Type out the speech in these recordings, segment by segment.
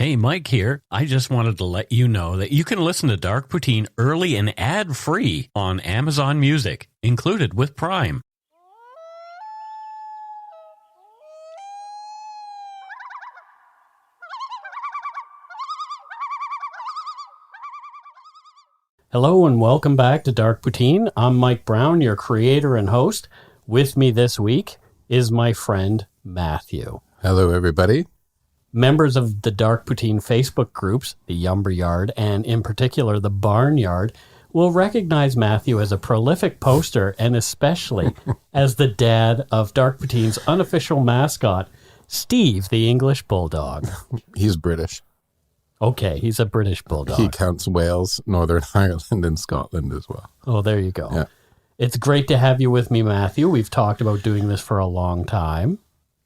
Hey, Mike here. I just wanted to let you know that you can listen to Dark Poutine early and ad-free on Amazon Music, included with Prime. Hello and welcome back to Dark Poutine. I'm Mike Brown, your creator and host. With me this week is my friend Matthew. Hello, everybody. Members of the Dark Poutine Facebook groups, the Yumber Yard, and in particular the Barnyard, will recognize Matthew as a prolific poster and especially as the dad of Dark Poutine's unofficial mascot, Steve, the English Bulldog. He's British. Okay, he's a British Bulldog. He counts Wales, Northern Ireland, and Scotland as well. Oh, there you go. Yeah. It's great to have you with me, Matthew. We've talked about doing this for a long time.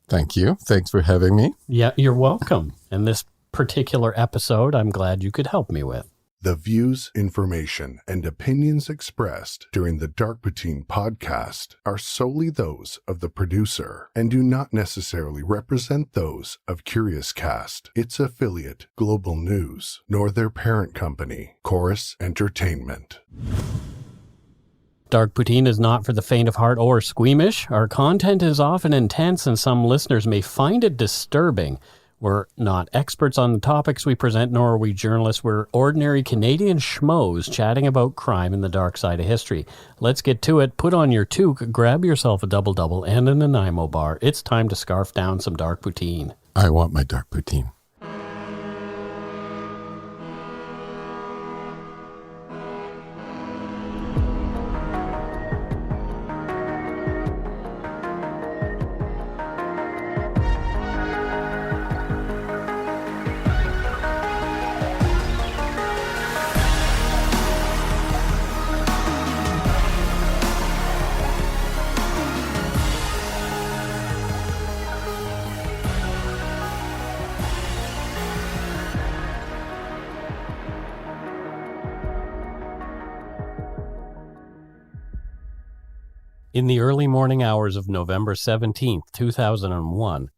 Thank you. Thanks for having me. Yeah, you're welcome. And this particular episode, I'm glad you could help me with. The views, information, and opinions expressed during the Dark Poutine podcast are solely those of the producer and do not necessarily represent those of Curious Cast, its affiliate, Global News, nor their parent company, Chorus Entertainment. Dark Poutine is not for the faint of heart or squeamish. Our content is often intense and some listeners may find it disturbing. We're not experts on the topics we present, nor are we journalists. We're ordinary Canadian schmoes chatting about crime and the dark side of history. Let's get to it. Put on your toque, grab yourself a double-double and a Nanaimo bar. It's time to scarf down some Dark Poutine. I want my Dark Poutine. In the early morning hours of November 17, 2001,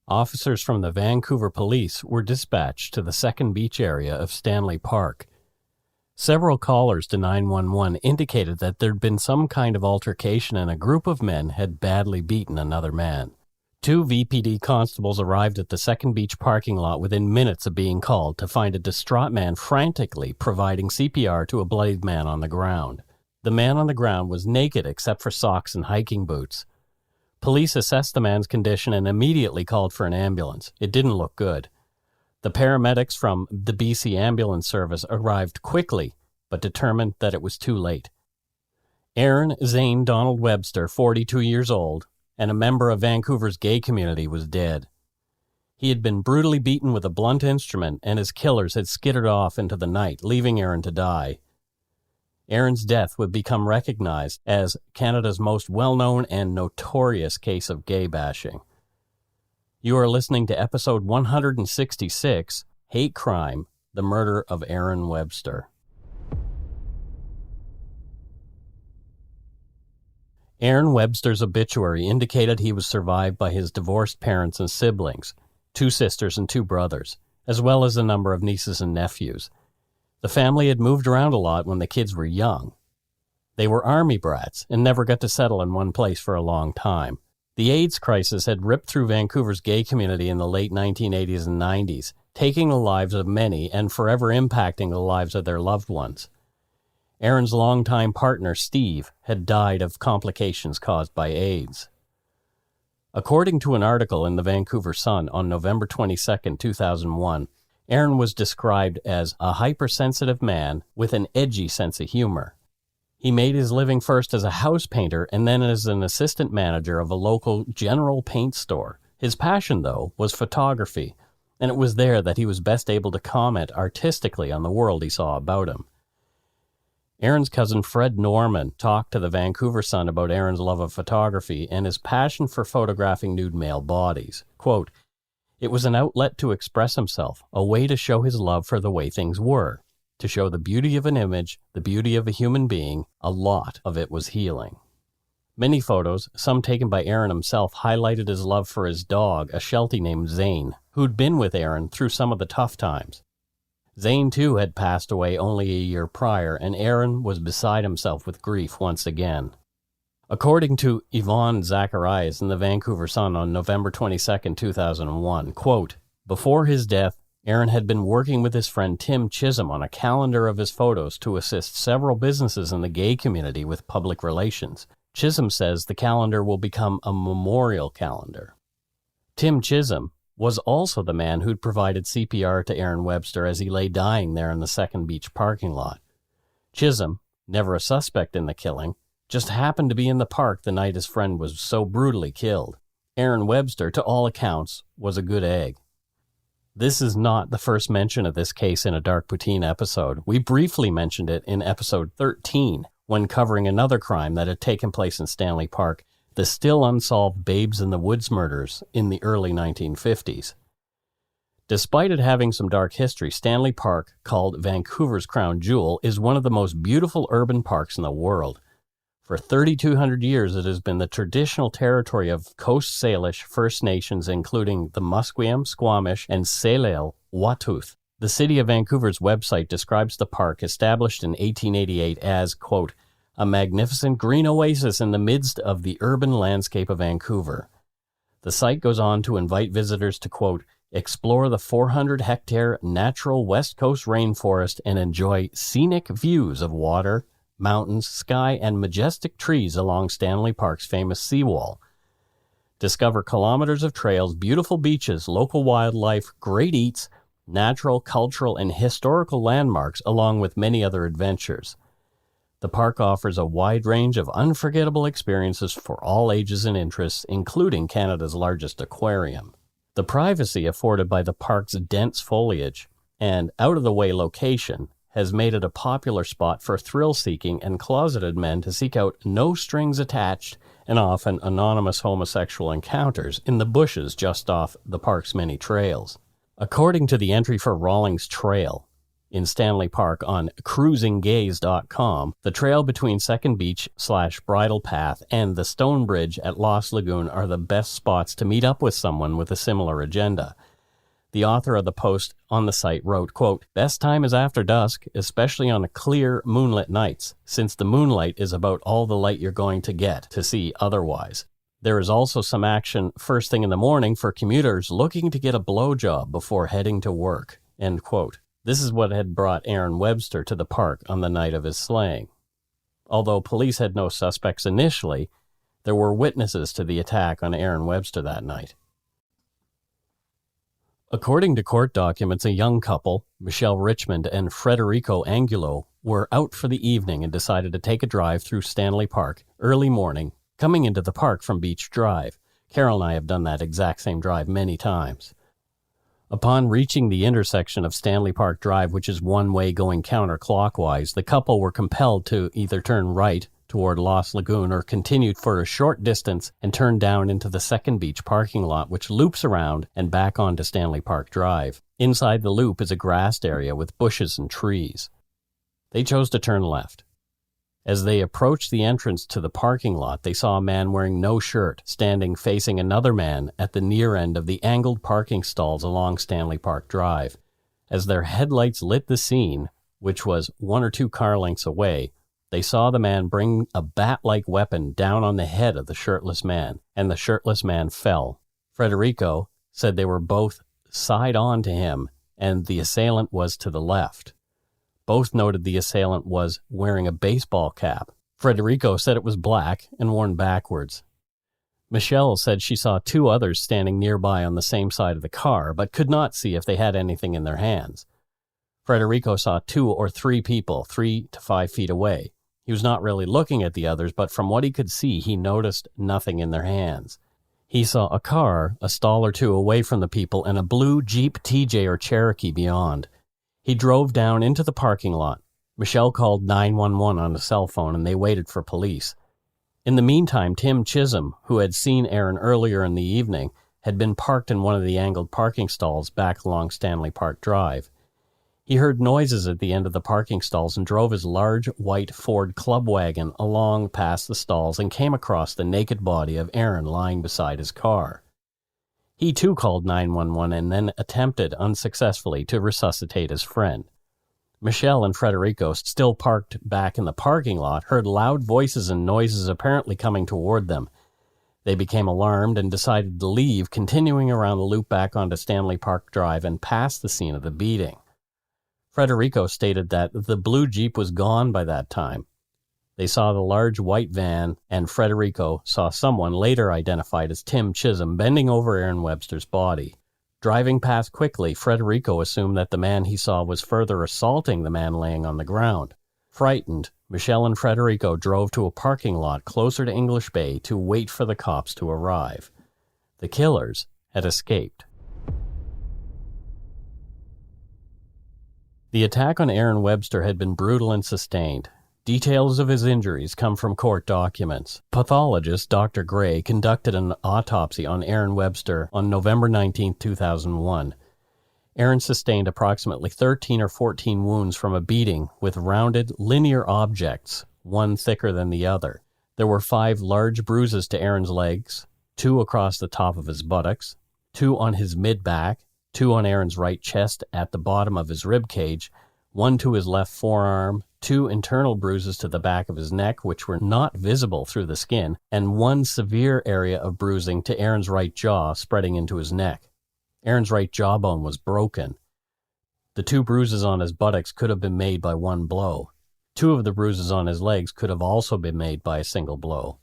officers from the Vancouver Police were dispatched to the Second Beach area of Stanley Park. Several callers to 911 indicated that there'd been some kind of altercation and a group of men had badly beaten another man. 2 VPD constables arrived at the Second Beach parking lot within minutes of being called to find a distraught man frantically providing CPR to a bloodied man on the ground. The man on the ground was naked except for socks and hiking boots. Police assessed the man's condition and immediately called for an ambulance. It didn't look good. The paramedics from the BC Ambulance Service arrived quickly, but determined that it was too late. Aaron Zane Donald Webster, 42 years old, and a member of Vancouver's gay community, was dead. He had been brutally beaten with a blunt instrument, and his killers had skittered off into the night, leaving Aaron to die. Aaron's death would become recognized as Canada's most well-known and notorious case of gay bashing. You are listening to episode 166, Hate Crime, The Murder of Aaron Webster. Aaron Webster's obituary indicated he was survived by his divorced parents and siblings, 2 sisters and 2 brothers, as well as a number of nieces and nephews. The family had moved around a lot when the kids were young. They were army brats and never got to settle in one place for a long time. The AIDS crisis had ripped through Vancouver's gay community in the late 1980s and 90s, taking the lives of many and forever impacting the lives of their loved ones. Aaron's longtime partner, Steve, had died of complications caused by AIDS. According to an article in the Vancouver Sun on November 22, 2001, Aaron was described as a hypersensitive man with an edgy sense of humor. He made his living first as a house painter and then as an assistant manager of a local general paint store. His passion, though, was photography, and it was there that he was best able to comment artistically on the world he saw about him. Aaron's cousin Fred Norman talked to the Vancouver Sun about Aaron's love of photography and his passion for photographing nude male bodies. Quote, "It was an outlet to express himself, a way to show his love for the way things were, to show the beauty of an image, the beauty of a human being. A lot of it was healing." Many photos, some taken by Aaron himself, highlighted his love for his dog, a Sheltie named Zane, who'd been with Aaron through some of the tough times. Zane, too, had passed away only a year prior, and Aaron was beside himself with grief once again. According to Yvonne Zacharias in the Vancouver Sun on November 22, 2001, quote, "Before his death, Aaron had been working with his friend Tim Chisholm on a calendar of his photos to assist several businesses in the gay community with public relations. Chisholm says the calendar will become a memorial calendar." Tim Chisholm was also the man who'd provided CPR to Aaron Webster as he lay dying there in the Second Beach parking lot. Chisholm, never a suspect in the killing, just happened to be in the park the night his friend was so brutally killed. Aaron Webster, to all accounts, was a good egg. This is not the first mention of this case in a Dark Poutine episode. We briefly mentioned it in episode 13 when covering another crime that had taken place in Stanley Park, the still unsolved Babes in the Woods murders in the early 1950s. Despite it having some dark history, Stanley Park, called Vancouver's crown jewel, is one of the most beautiful urban parks in the world. For 3,200 years, it has been the traditional territory of Coast Salish First Nations, including the Musqueam, Squamish, and Tsleil-Waututh. The City of Vancouver's website describes the park, established in 1888, as, quote, "a magnificent green oasis in the midst of the urban landscape of Vancouver." The site goes on to invite visitors to, quote, "explore the 400-hectare natural West Coast rainforest and enjoy scenic views of water, mountains, sky, and majestic trees along Stanley Park's famous seawall. Discover kilometers of trails, beautiful beaches, local wildlife, great eats, natural, cultural, and historical landmarks, along with many other adventures. The park offers a wide range of unforgettable experiences for all ages and interests, including Canada's largest aquarium. The privacy afforded by the park's dense foliage and out-of-the-way location has made it a popular spot for thrill-seeking and closeted men to seek out no-strings-attached and often anonymous homosexual encounters in the bushes just off the park's many trails. According to the entry for Rawlings Trail in Stanley Park on cruisinggaze.com, the trail between Second Beach/Bridle Path and the Stone Bridge at Lost Lagoon are the best spots to meet up with someone with a similar agenda. The author of the post on the site wrote, quote, "Best time is after dusk, especially on clear moonlit nights, since the moonlight is about all the light you're going to get to see otherwise. There is also some action first thing in the morning for commuters looking to get a blowjob before heading to work," end quote. This is what had brought Aaron Webster to the park on the night of his slaying. Although police had no suspects initially, there were witnesses to the attack on Aaron Webster that night. According to court documents, a young couple, Michelle Richmond and Frederico Angulo, were out for the evening and decided to take a drive through Stanley Park early morning, coming into the park from Beach Drive. Carol and I have done that exact same drive many times. Upon reaching the intersection of Stanley Park Drive, which is one way going counterclockwise, the couple were compelled to either turn right toward Lost Lagoon or continued for a short distance and turned down into the Second Beach parking lot, which loops around and back onto Stanley Park Drive. Inside the loop is a grassed area with bushes and trees. They chose to turn left. As they approached the entrance to the parking lot, they saw a man wearing no shirt standing facing another man at the near end of the angled parking stalls along Stanley Park Drive. As their headlights lit the scene, which was 1 or 2 car lengths away, they saw the man bring a bat-like weapon down on the head of the shirtless man, and the shirtless man fell. Frederico said they were both side-on to him, and the assailant was to the left. Both noted the assailant was wearing a baseball cap. Frederico said it was black and worn backwards. Michelle said she saw 2 others standing nearby on the same side of the car, but could not see if they had anything in their hands. Frederico saw 2 or 3 people 3 to 5 feet away. He was not really looking at the others, but from what he could see, he noticed nothing in their hands. He saw a car a stall or 2 away from the people and a blue Jeep TJ or Cherokee beyond. He drove down into the parking lot. Michelle called 911 on a cell phone and they waited for police. In the meantime, Tim Chisholm, who had seen Aaron earlier in the evening, had been parked in one of the angled parking stalls back along Stanley Park Drive. He heard noises at the end of the parking stalls and drove his large white Ford club wagon along past the stalls and came across the naked body of Aaron lying beside his car. He too called 911 and then attempted unsuccessfully to resuscitate his friend. Michelle and Frederico, still parked back in the parking lot, heard loud voices and noises apparently coming toward them. They became alarmed and decided to leave, continuing around the loop back onto Stanley Park Drive and past the scene of the beating. Frederico stated that the blue Jeep was gone by that time. They saw the large white van, and Frederico saw someone later identified as Tim Chisholm bending over Aaron Webster's body. Driving past quickly, Frederico assumed that the man he saw was further assaulting the man laying on the ground. Frightened, Michelle and Frederico drove to a parking lot closer to English Bay to wait for the cops to arrive. The killers had escaped. The attack on Aaron Webster had been brutal and sustained. Details of his injuries come from court documents. Pathologist Dr. Gray conducted an autopsy on Aaron Webster on November 19, 2001. Aaron sustained approximately 13 or 14 wounds from a beating with rounded, linear objects, one thicker than the other. There were 5 large bruises to Aaron's legs, 2 across the top of his buttocks, 2 on his mid-back, 2 on Aaron's right chest at the bottom of his rib cage, 1 to his left forearm, 2 internal bruises to the back of his neck which were not visible through the skin, and 1 severe area of bruising to Aaron's right jaw spreading into his neck. Aaron's right jawbone was broken. The 2 bruises on his buttocks could have been made by 1 blow. 2 of the bruises on his legs could have also been made by a single blow.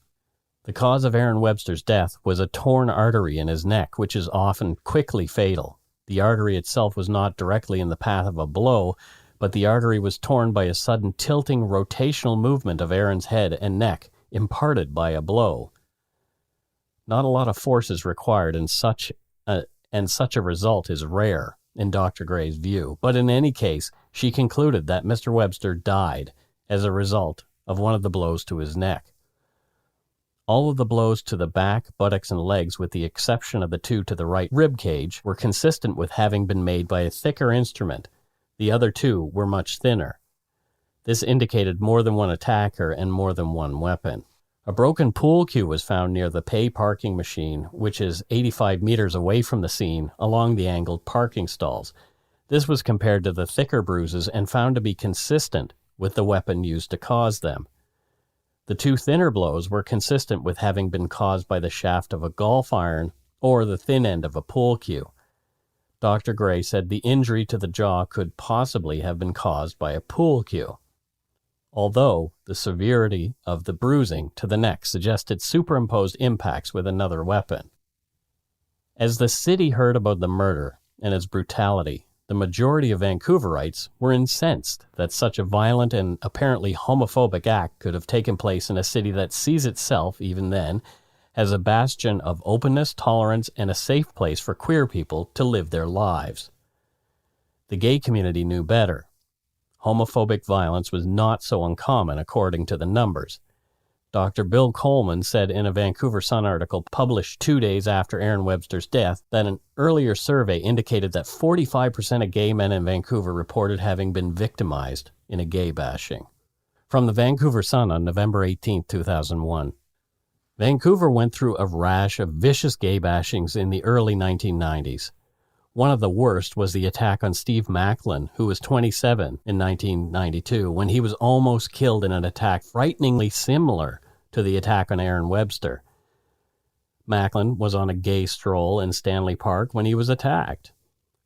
The cause of Aaron Webster's death was a torn artery in his neck, which is often quickly fatal. The artery itself was not directly in the path of a blow, but the artery was torn by a sudden tilting rotational movement of Aaron's head and neck, imparted by a blow. Not a lot of force is required, and such a result is rare, in Dr. Gray's view. But in any case, she concluded that Mr. Webster died as a result of one of the blows to his neck. All of the blows to the back, buttocks, and legs, with the exception of the 2 to the right rib cage, were consistent with having been made by a thicker instrument. The other 2 were much thinner. This indicated more than one attacker and more than one weapon. A broken pool cue was found near the pay parking machine, which is 85 meters away from the scene, along the angled parking stalls. This was compared to the thicker bruises and found to be consistent with the weapon used to cause them. The 2 thinner blows were consistent with having been caused by the shaft of a golf iron or the thin end of a pool cue. Dr. Gray said the injury to the jaw could possibly have been caused by a pool cue, although the severity of the bruising to the neck suggested superimposed impacts with another weapon. As the city heard about the murder and its brutality, the majority of Vancouverites were incensed that such a violent and apparently homophobic act could have taken place in a city that sees itself, even then, as a bastion of openness, tolerance, and a safe place for queer people to live their lives. The gay community knew better. Homophobic violence was not so uncommon according to the numbers. Dr. Bill Coleman said in a Vancouver Sun article published 2 days after Aaron Webster's death that an earlier survey indicated that 45% of gay men in Vancouver reported having been victimized in a gay bashing. From the Vancouver Sun on November 18, 2001. Vancouver went through a rash of vicious gay bashings in the early 1990s. One of the worst was the attack on Steve Macklin, who was 27 in 1992, when he was almost killed in an attack frighteningly similar to the attack on Aaron Webster. Macklin was on a gay stroll in Stanley Park when he was attacked.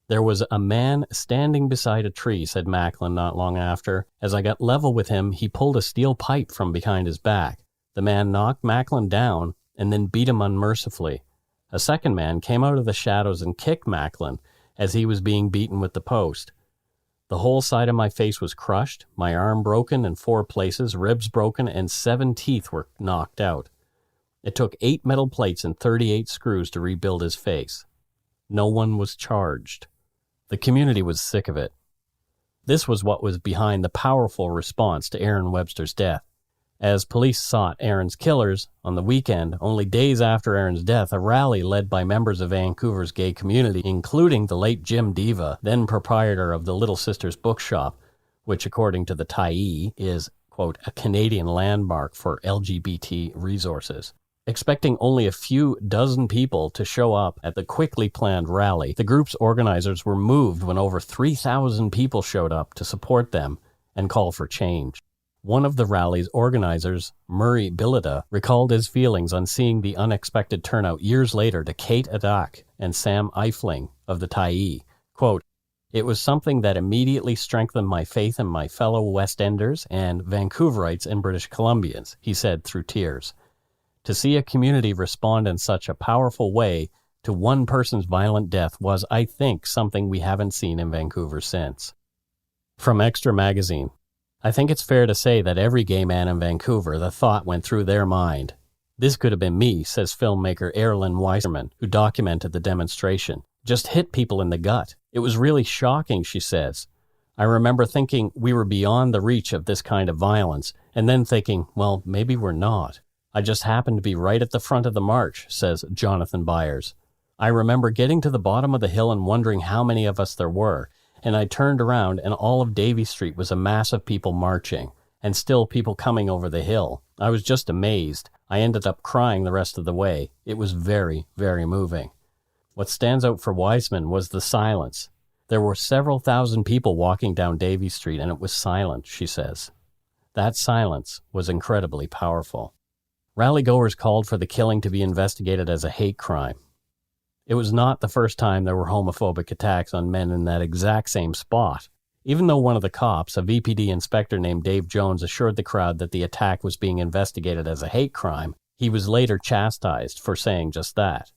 "There was a man standing beside a tree," said Macklin not long after. "As I got level with him, he pulled a steel pipe from behind his back. The man knocked Macklin down and then beat him unmercifully. A second man came out of the shadows and kicked Macklin as he was being beaten with the post. The whole side of my face was crushed, my arm broken in 4 places, ribs broken, and 7 teeth were knocked out. It took 8 metal plates and 38 screws to rebuild his face. No one was charged. The community was sick of it." This was what was behind the powerful response to Aaron Webster's death. As police sought Aaron's killers, on the weekend, only days after Aaron's death, a rally led by members of Vancouver's gay community, including the late Jim Diva, then proprietor of the Little Sisters Bookshop, which according to the Tyee is, quote, "a Canadian landmark for LGBT resources." Expecting only a few dozen people to show up at the quickly planned rally, the group's organizers were moved when over 3,000 people showed up to support them and call for change. One of the rally's organizers, Murray Billida, recalled his feelings on seeing the unexpected turnout years later to Kate Adak and Sam Eifling of the Tyee. Quote, "It was something that immediately strengthened my faith in my fellow West Enders and Vancouverites and British Columbians," he said through tears. To see a community respond in such a powerful way to one person's violent death was, I think, something we haven't seen in Vancouver since. From Extra Magazine, I think it's fair to say that every gay man in Vancouver, the thought went through their mind. This could have been me, says filmmaker Erilyn Weiserman, who documented the demonstration. Just hit people in the gut. It was really shocking, she says. I remember thinking we were beyond the reach of this kind of violence, and then thinking, well, maybe we're not. I just happened to be right at the front of the march, says Jonathan Byers. I remember getting to the bottom of the hill and wondering how many of us there were, and I turned around and all of Davie Street was a mass of people marching, and still people coming over the hill. I was just amazed. I ended up crying the rest of the way. It was very, very moving. What stands out for Weisman was the silence. There were several thousand people walking down Davie Street, and it was silent, she says. That silence was incredibly powerful. Rally-goers called for the killing to be investigated as a hate crime. It was not the first time there were homophobic attacks on men in that exact same spot. Even though one of the cops, a VPD inspector named Dave Jones, assured the crowd that the attack was being investigated as a hate crime, he was later chastised for saying just that.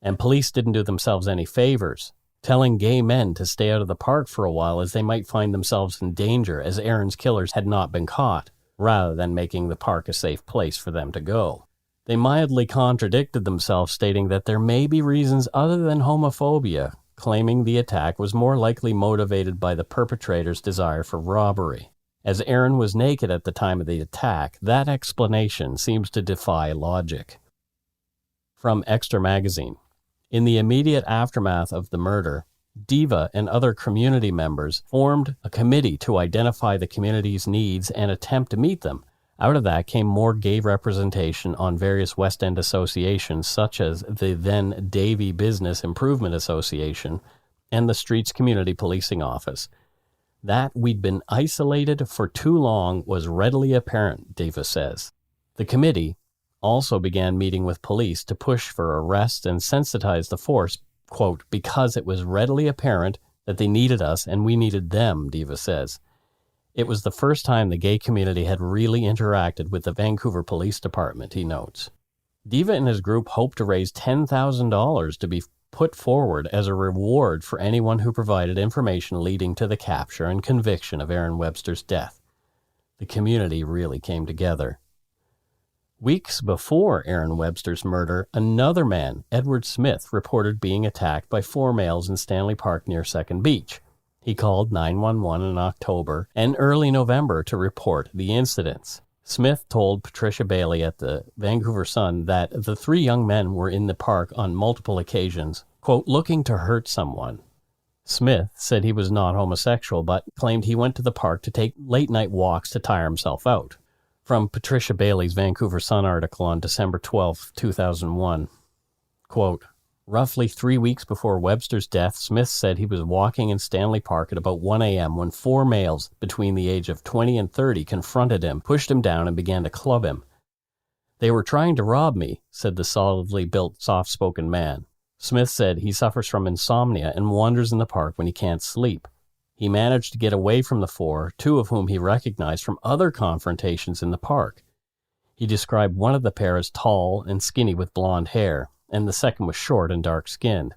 And police didn't do themselves any favors, telling gay men to stay out of the park for a while as they might find themselves in danger as Aaron's killers had not been caught, rather than making the park a safe place for them to go. They mildly contradicted themselves, stating that there may be reasons other than homophobia, claiming the attack was more likely motivated by the perpetrator's desire for robbery. As Aaron was naked at the time of the attack, that explanation seems to defy logic. From Extra Magazine. In the immediate aftermath of the murder, Diva and other community members formed a committee to identify the community's needs and attempt to meet them. Out of that came more gay representation on various West End associations, such as the then Davie Business Improvement Association and the Streets Community Policing Office. That we'd been isolated for too long was readily apparent, Diva says. The committee also began meeting with police to push for arrests and sensitize the force, quote, because it was readily apparent that they needed us and we needed them, Diva says. It was the first time the gay community had really interacted with the Vancouver Police Department, he notes. Diva and his group hoped to raise $10,000 to be put forward as a reward for anyone who provided information leading to the capture and conviction of Aaron Webster's death. The community really came together. Weeks before Aaron Webster's murder, another man, Edward Smith, reported being attacked by 4 males in Stanley Park near Second Beach. He called 911 in October and early November to report the incidents. Smith told Patricia Bailey at the Vancouver Sun that the 3 young men were in the park on multiple occasions, quote, looking to hurt someone. Smith said he was not homosexual, but claimed he went to the park to take late-night walks to tire himself out. From Patricia Bailey's Vancouver Sun article on December 12, 2001, quote, roughly 3 weeks before Webster's death, Smith said he was walking in Stanley Park at about 1 a.m. when 4 males between the age of 20 and 30 confronted him, pushed him down, and began to club him. They were trying to rob me, said the solidly built, soft-spoken man. Smith said he suffers from insomnia and wanders in the park when he can't sleep. He managed to get away from the 4, 2 of whom he recognized from other confrontations in the park. He described one of the pair as tall and skinny with blonde hair, and the second was short and dark-skinned.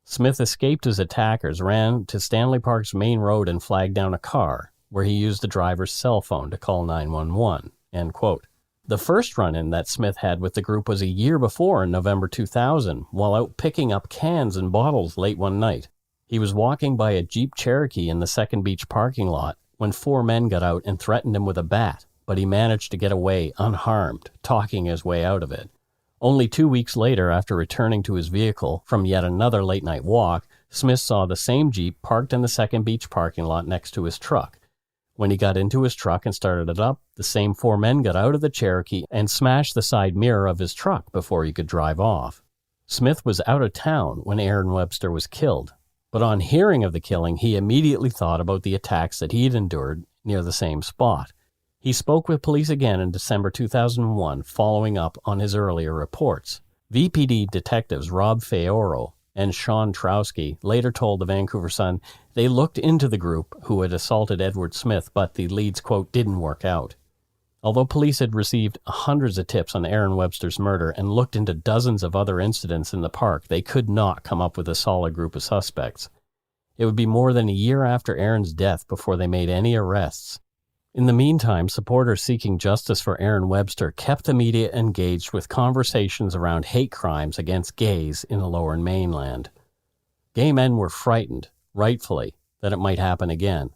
Smith escaped his attackers, ran to Stanley Park's main road and flagged down a car, where he used the driver's cell phone to call 911, end quote. The first run-in that Smith had with the group was a year before in November 2000, while out picking up cans and bottles late one night. He was walking by a Jeep Cherokee in the Second Beach parking lot when 4 men got out and threatened him with a bat, but he managed to get away unharmed, talking his way out of it. Only 2 weeks later, after returning to his vehicle from yet another late-night walk, Smith saw the same Jeep parked in the Second Beach parking lot next to his truck. When he got into his truck and started it up, the same 4 men got out of the Cherokee and smashed the side mirror of his truck before he could drive off. Smith was out of town when Aaron Webster was killed, but on hearing of the killing, he immediately thought about the attacks that he had endured near the same spot. He spoke with police again in December 2001, following up on his earlier reports. VPD detectives Rob Feoro and Sean Trowski later told the Vancouver Sun they looked into the group who had assaulted Edward Smith, but the leads, quote, didn't work out. Although police had received hundreds of tips on Aaron Webster's murder and looked into dozens of other incidents in the park, they could not come up with a solid group of suspects. It would be more than a year after Aaron's death before they made any arrests. In the meantime, supporters seeking justice for Aaron Webster kept the media engaged with conversations around hate crimes against gays in the Lower Mainland. Gay men were frightened, rightfully, that it might happen again.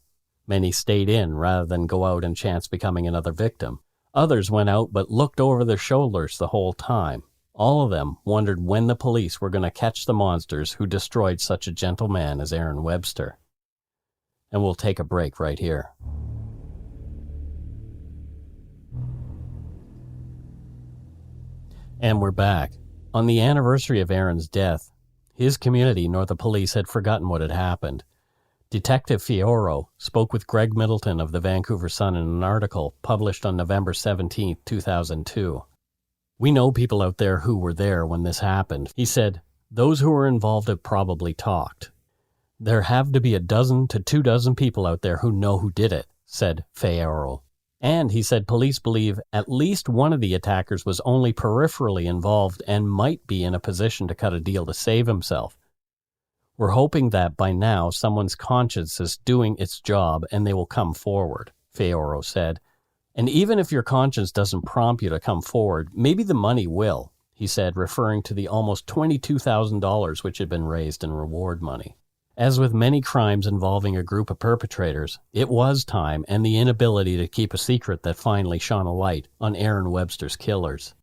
Many stayed in rather than go out and chance becoming another victim. Others went out but looked over their shoulders the whole time. All of them wondered when the police were going to catch the monsters who destroyed such a gentle man as Aaron Webster. And we'll take a break right here. And we're back. On the anniversary of Aaron's death, his community nor the police had forgotten what had happened. Detective Feoro spoke with Greg Middleton of the Vancouver Sun in an article published on November 17, 2002. We know people out there who were there when this happened. He said, those who were involved have probably talked. There have to be 12 to 24 people out there who know who did it, said Feoro. And he said police believe at least one of the attackers was only peripherally involved and might be in a position to cut a deal to save himself. We're hoping that by now someone's conscience is doing its job and they will come forward, Feoro said. And even if your conscience doesn't prompt you to come forward, maybe the money will, he said, referring to the almost $22,000 which had been raised in reward money. As with many crimes involving a group of perpetrators, it was time and the inability to keep a secret that finally shone a light on Aaron Webster's killers.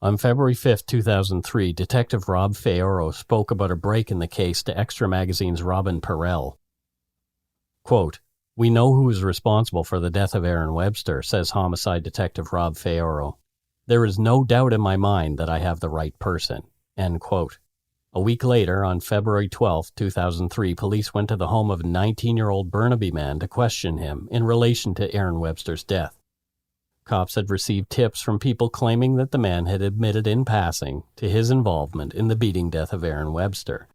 On February 5, 2003, Detective Rob Feoro spoke about a break in the case to Extra Magazine's Robin Perel. Quote, we know who is responsible for the death of Aaron Webster, says homicide detective Rob Feoro. There is no doubt in my mind that I have the right person. End quote. A week later, on February 12, 2003, police went to the home of a 19-year-old Burnaby man to question him in relation to Aaron Webster's death. Cops had received tips from people claiming that the man had admitted in passing to his involvement in the beating death of Aaron Webster.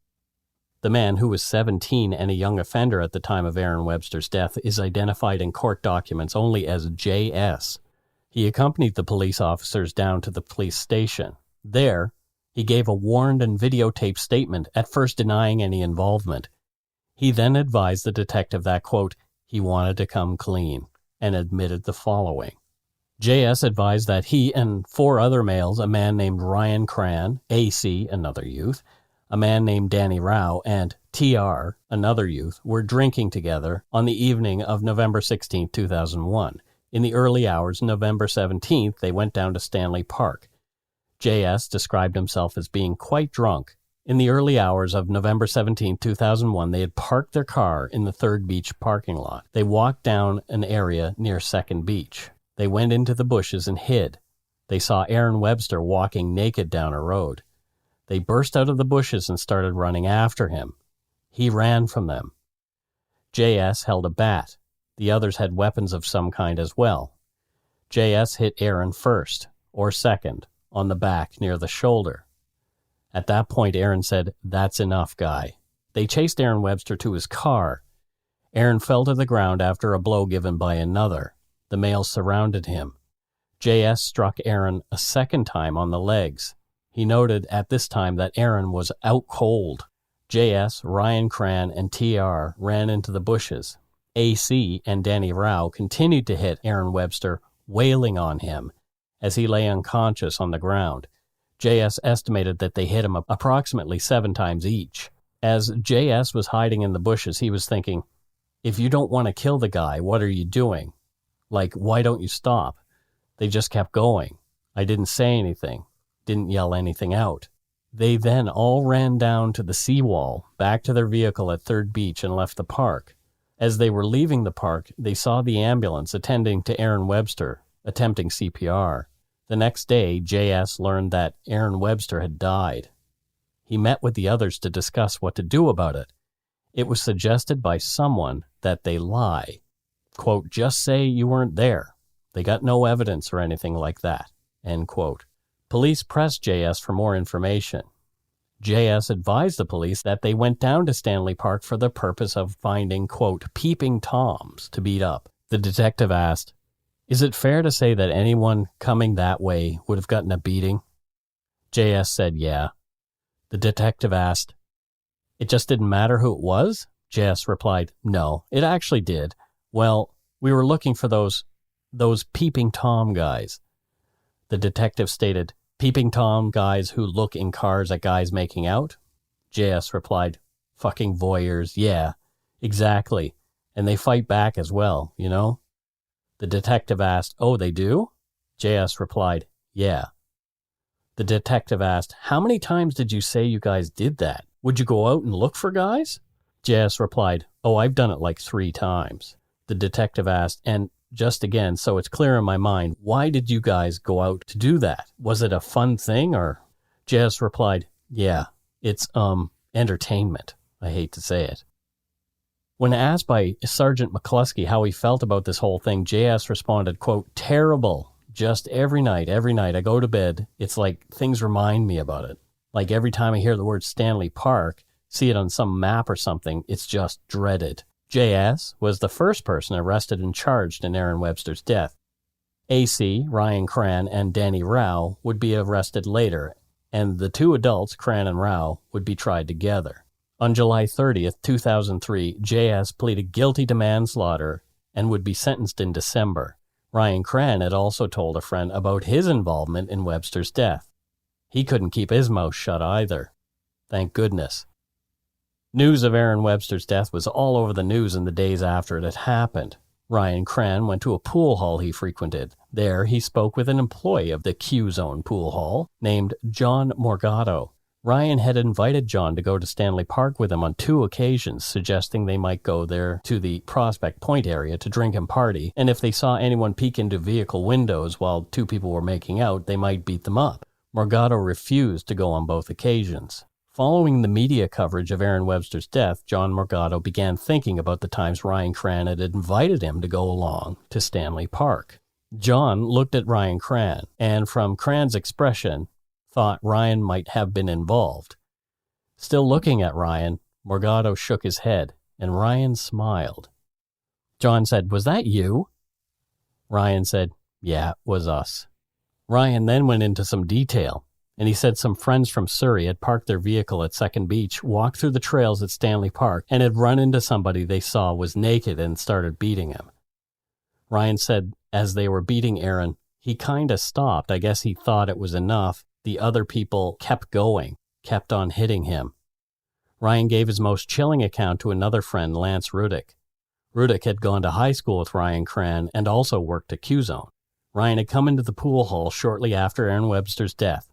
The man, who was 17 and a young offender at the time of Aaron Webster's death, is identified in court documents only as J.S. He accompanied the police officers down to the police station. There, he gave a warned and videotaped statement, at first denying any involvement. He then advised the detective that, quote, he wanted to come clean, and admitted the following. J.S. advised that he and 4 other males, a man named Ryan Cran, A.C., another youth, a man named Danny Rao, and T.R., another youth, were drinking together on the evening of November 16, 2001. In the early hours, November 17th, they went down to Stanley Park. J.S. described himself as being quite drunk. In the early hours of November 17, 2001, they had parked their car in the Third Beach parking lot. They walked down an area near Second Beach. They went into the bushes and hid. They saw Aaron Webster walking naked down a road. They burst out of the bushes and started running after him. He ran from them. J.S. held a bat. The others had weapons of some kind as well. J.S. hit Aaron first, or second, on the back near the shoulder. At that point, Aaron said, "That's enough, guy." They chased Aaron Webster to his car. Aaron fell to the ground after a blow given by another. The males surrounded him. J.S. struck Aaron a second time on the legs. He noted at this time that Aaron was out cold. J.S., Ryan Cran, and T.R. ran into the bushes. A.C. and Danny Rao continued to hit Aaron Webster, wailing on him as he lay unconscious on the ground. J.S. estimated that they hit him approximately 7 times each. As J.S. was hiding in the bushes, he was thinking, if you don't want to kill the guy, what are you doing? Like, why don't you stop? They just kept going. I didn't say anything, didn't yell anything out. They then all ran down to the seawall, back to their vehicle at Third Beach, and left the park. As they were leaving the park, they saw the ambulance attending to Aaron Webster, attempting CPR. The next day, J.S. learned that Aaron Webster had died. He met with the others to discuss what to do about it. It was suggested by someone that they lie. Quote, just say you weren't there. They got no evidence or anything like that. End quote. Police pressed J.S. for more information. J.S. advised the police that they went down to Stanley Park for the purpose of finding, quote, peeping toms to beat up. The detective asked, is it fair to say that anyone coming that way would have gotten a beating? J.S. said, yeah. The detective asked, it just didn't matter who it was? J.S. replied, no, it actually did. Well, we were looking for those peeping Tom guys. The detective stated, peeping Tom guys who look in cars at guys making out? J.S. replied, fucking voyeurs, yeah, exactly. And they fight back as well, you know? The detective asked, oh, they do? J.S. replied, yeah. The detective asked, how many times did you say you guys did that? Would you go out and look for guys? J.S. replied, oh, I've done it like 3 times. The detective asked, and just again, so it's clear in my mind, why did you guys go out to do that? Was it a fun thing or? J.S. replied, yeah, it's, entertainment. I hate to say it. When asked by Sergeant McCluskey how he felt about this whole thing, J.S. responded, quote, terrible. Just every night I go to bed, it's like things remind me about it. Like every time I hear the word Stanley Park, see it on some map or something, it's just dreaded. J.S. was the first person arrested and charged in Aaron Webster's death. A.C., Ryan Cran, and Danny Rao would be arrested later, and the 2 adults, Cran and Rao, would be tried together. On July 30th, 2003, J.S. pleaded guilty to manslaughter and would be sentenced in December. Ryan Cran had also told a friend about his involvement in Webster's death. He couldn't keep his mouth shut either. Thank goodness. News of Aaron Webster's death was all over the news in the days after it had happened. Ryan Cran went to a pool hall he frequented. There, he spoke with an employee of the Q-Zone pool hall named John Morgado. Ryan had invited John to go to Stanley Park with him on 2 occasions, suggesting they might go there to the Prospect Point area to drink and party, and if they saw anyone peek into vehicle windows while 2 people were making out, they might beat them up. Morgado refused to go on both occasions. Following the media coverage of Aaron Webster's death, John Morgado began thinking about the times Ryan Cran had invited him to go along to Stanley Park. John looked at Ryan Cran, and from Cran's expression, thought Ryan might have been involved. Still looking at Ryan, Morgado shook his head, and Ryan smiled. John said, was that you? Ryan said, yeah, it was us. Ryan then went into some detail, and he said some friends from Surrey had parked their vehicle at Second Beach, walked through the trails at Stanley Park, and had run into somebody they saw was naked and started beating him. Ryan said as they were beating Aaron, he kinda stopped. I guess he thought it was enough. The other people kept going, kept on hitting him. Ryan gave his most chilling account to another friend, Lance Rudick. Rudick had gone to high school with Ryan Cran and also worked at Q-Zone. Ryan had come into the pool hall shortly after Aaron Webster's death.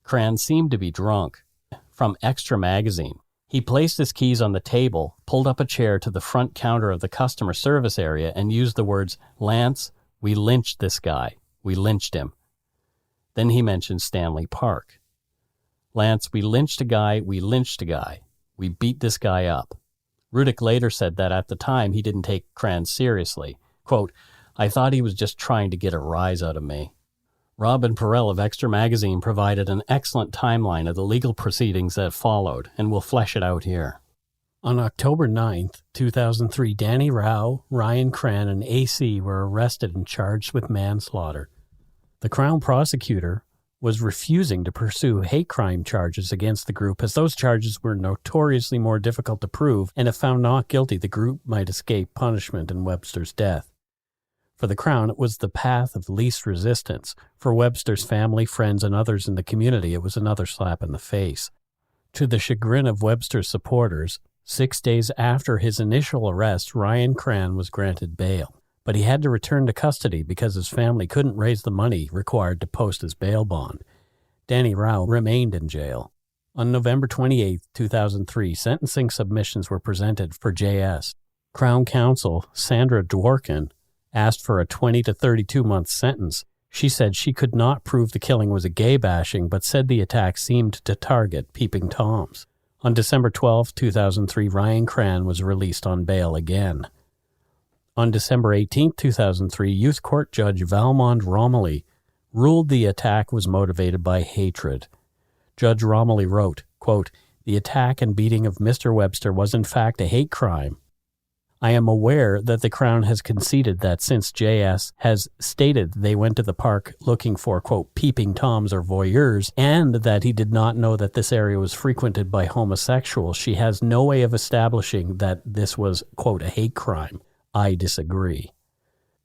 Cran seemed to be drunk. From Extra magazine, he placed his keys on the table, pulled up a chair to the front counter of the customer service area, and used the words, Lance, we lynched this guy. We lynched him. Then he mentioned Stanley Park. Lance, we lynched a guy. We lynched a guy. We beat this guy up. Rudick later said that at the time he didn't take Cran seriously. Quote, I thought he was just trying to get a rise out of me. Robin Perel of Extra Magazine provided an excellent timeline of the legal proceedings that followed, and we'll flesh it out here. On October 9th, 2003, Danny Rao, Ryan Cran, and AC were arrested and charged with manslaughter. The Crown prosecutor was refusing to pursue hate crime charges against the group as those charges were notoriously more difficult to prove, and if found not guilty, the group might escape punishment in Webster's death. For the Crown, it was the path of least resistance. For Webster's family, friends, and others in the community, it was another slap in the face. To the chagrin of Webster's supporters, 6 days after his initial arrest, Ryan Cran was granted bail. But he had to return to custody because his family couldn't raise the money required to post his bail bond. Danny Rao remained in jail. On November 28, 2003, sentencing submissions were presented for J.S. Crown Counsel Sandra Dworkin asked for a 20 to 32-month sentence. She said she could not prove the killing was a gay bashing, but said the attack seemed to target peeping Toms. On December 12, 2003, Ryan Cran was released on bail again. On December 18, 2003, Youth Court Judge Valmont Romilly ruled the attack was motivated by hatred. Judge Romilly wrote, quote, "The attack and beating of Mr. Webster was in fact a hate crime. I am aware that the Crown has conceded that since J.S. has stated they went to the park looking for, quote, peeping Toms or voyeurs, and that he did not know that this area was frequented by homosexuals, she has no way of establishing that this was, quote, a hate crime. I disagree."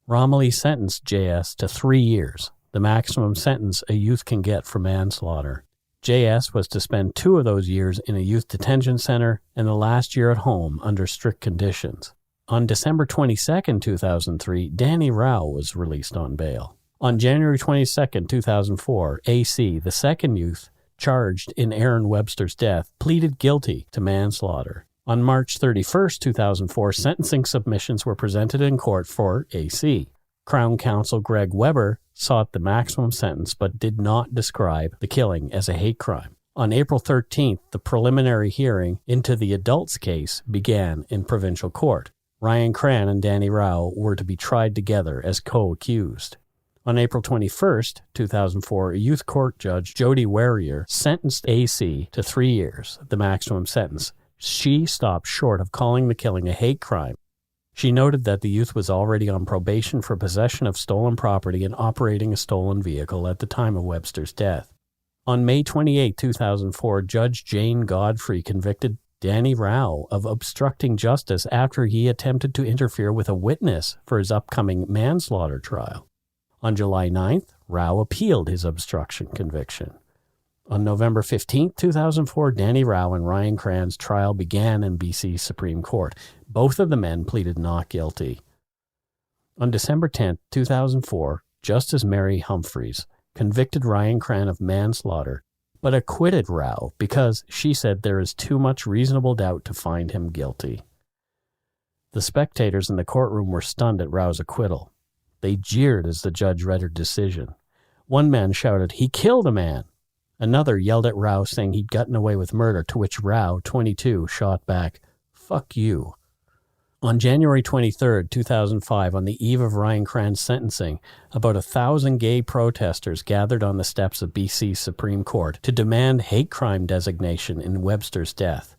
Romilly sentenced J.S. to 3 years, the maximum sentence a youth can get for manslaughter. J.S. was to spend 2 of those years in a youth detention center and the last year at home under strict conditions. On December 22, 2003, Danny Rao was released on bail. On January 22, 2004, AC, the second youth charged in Aaron Webster's death, pleaded guilty to manslaughter. On March 31, 2004, sentencing submissions were presented in court for AC. Crown Counsel Greg Weber sought the maximum sentence but did not describe the killing as a hate crime. On April 13th, the preliminary hearing into the adults case began in provincial court. Ryan Cran and Danny Rao were to be tried together as co-accused. On April 21st, 2004, a youth court judge, Jody Warrior, sentenced AC to 3 years, the maximum sentence. She stopped short of calling the killing a hate crime. She noted that the youth was already on probation for possession of stolen property and operating a stolen vehicle at the time of Webster's death. On May 28, 2004, Judge Jane Godfrey convicted Danny Rao of obstructing justice after he attempted to interfere with a witness for his upcoming manslaughter trial. On July 9th, Rao appealed his obstruction conviction. On November 15, 2004, Danny Rao and Ryan Cran's trial began in BC Supreme Court. Both of the men pleaded not guilty. On December 10, 2004, Justice Mary Humphreys convicted Ryan Cran of manslaughter, but acquitted Rao because she said there is too much reasonable doubt to find him guilty. The spectators in the courtroom were stunned at Rao's acquittal. They jeered as the judge read her decision. One man shouted, "He killed a man!" Another yelled at Rao saying he'd gotten away with murder, to which Rao, 22, shot back, "Fuck you." On January 23, 2005, on the eve of Ryan Cran's sentencing, about 1,000 gay protesters gathered on the steps of BC Supreme Court to demand hate crime designation in Webster's death.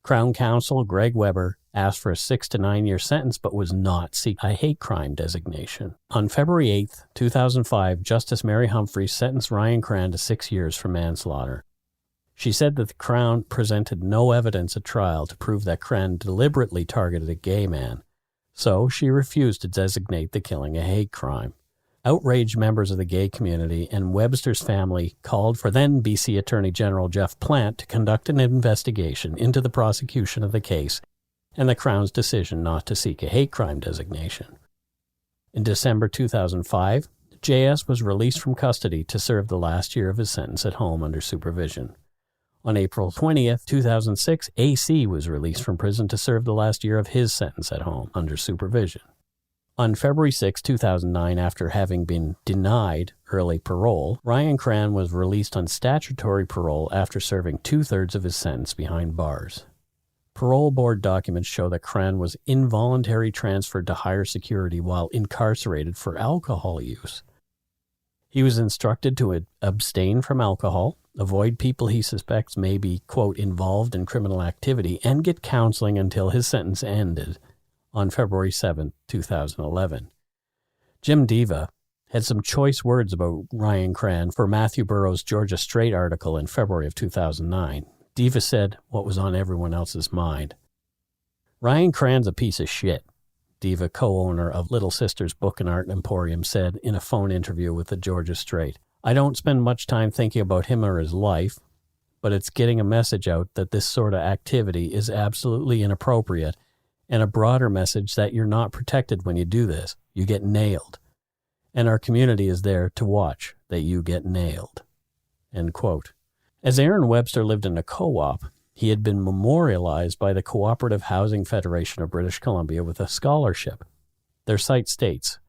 Crown Counsel Greg Weber asked for a 6 to 9 year sentence but was not seeking a hate crime designation. On February 8, 2005, Justice Mary Humphreys sentenced Ryan Cran to 6 years for manslaughter. She said that the Crown presented no evidence at trial to prove that Cran deliberately targeted a gay man, so she refused to designate the killing a hate crime. Outraged members of the gay community and Webster's family called for then BC Attorney General Jeff Plant to conduct an investigation into the prosecution of the case and the Crown's decision not to seek a hate crime designation. In December 2005, J.S. was released from custody to serve the last year of his sentence at home under supervision. On April 20th, 2006, AC was released from prison to serve the last year of his sentence at home under supervision. On February 6, 2009, after having been denied early parole, Ryan Cran was released on statutory parole after serving 2/3 of his sentence behind bars. Parole board documents show that Cran was involuntarily transferred to higher security while incarcerated for alcohol use. He was instructed to abstain from alcohol, avoid people he suspects may be, quote, involved in criminal activity, and get counseling until his sentence ended on February 7, 2011. Jim Diva had some choice words about Ryan Cran for Matthew Burrow's Georgia Straight article in February of 2009. Diva said what was on everyone else's mind. "Ryan Cran's a piece of shit," Diva, co-owner of Little Sisters Book and Art Emporium, said in a phone interview with the Georgia Straight. "I don't spend much time thinking about him or his life, but it's getting a message out that this sort of activity is absolutely inappropriate, and a broader message that you're not protected when you do this. You get nailed. And our community is there to watch that you get nailed." End quote. As Aaron Webster lived in a co-op, he had been memorialized by the Cooperative Housing Federation of British Columbia with a scholarship. Their site states,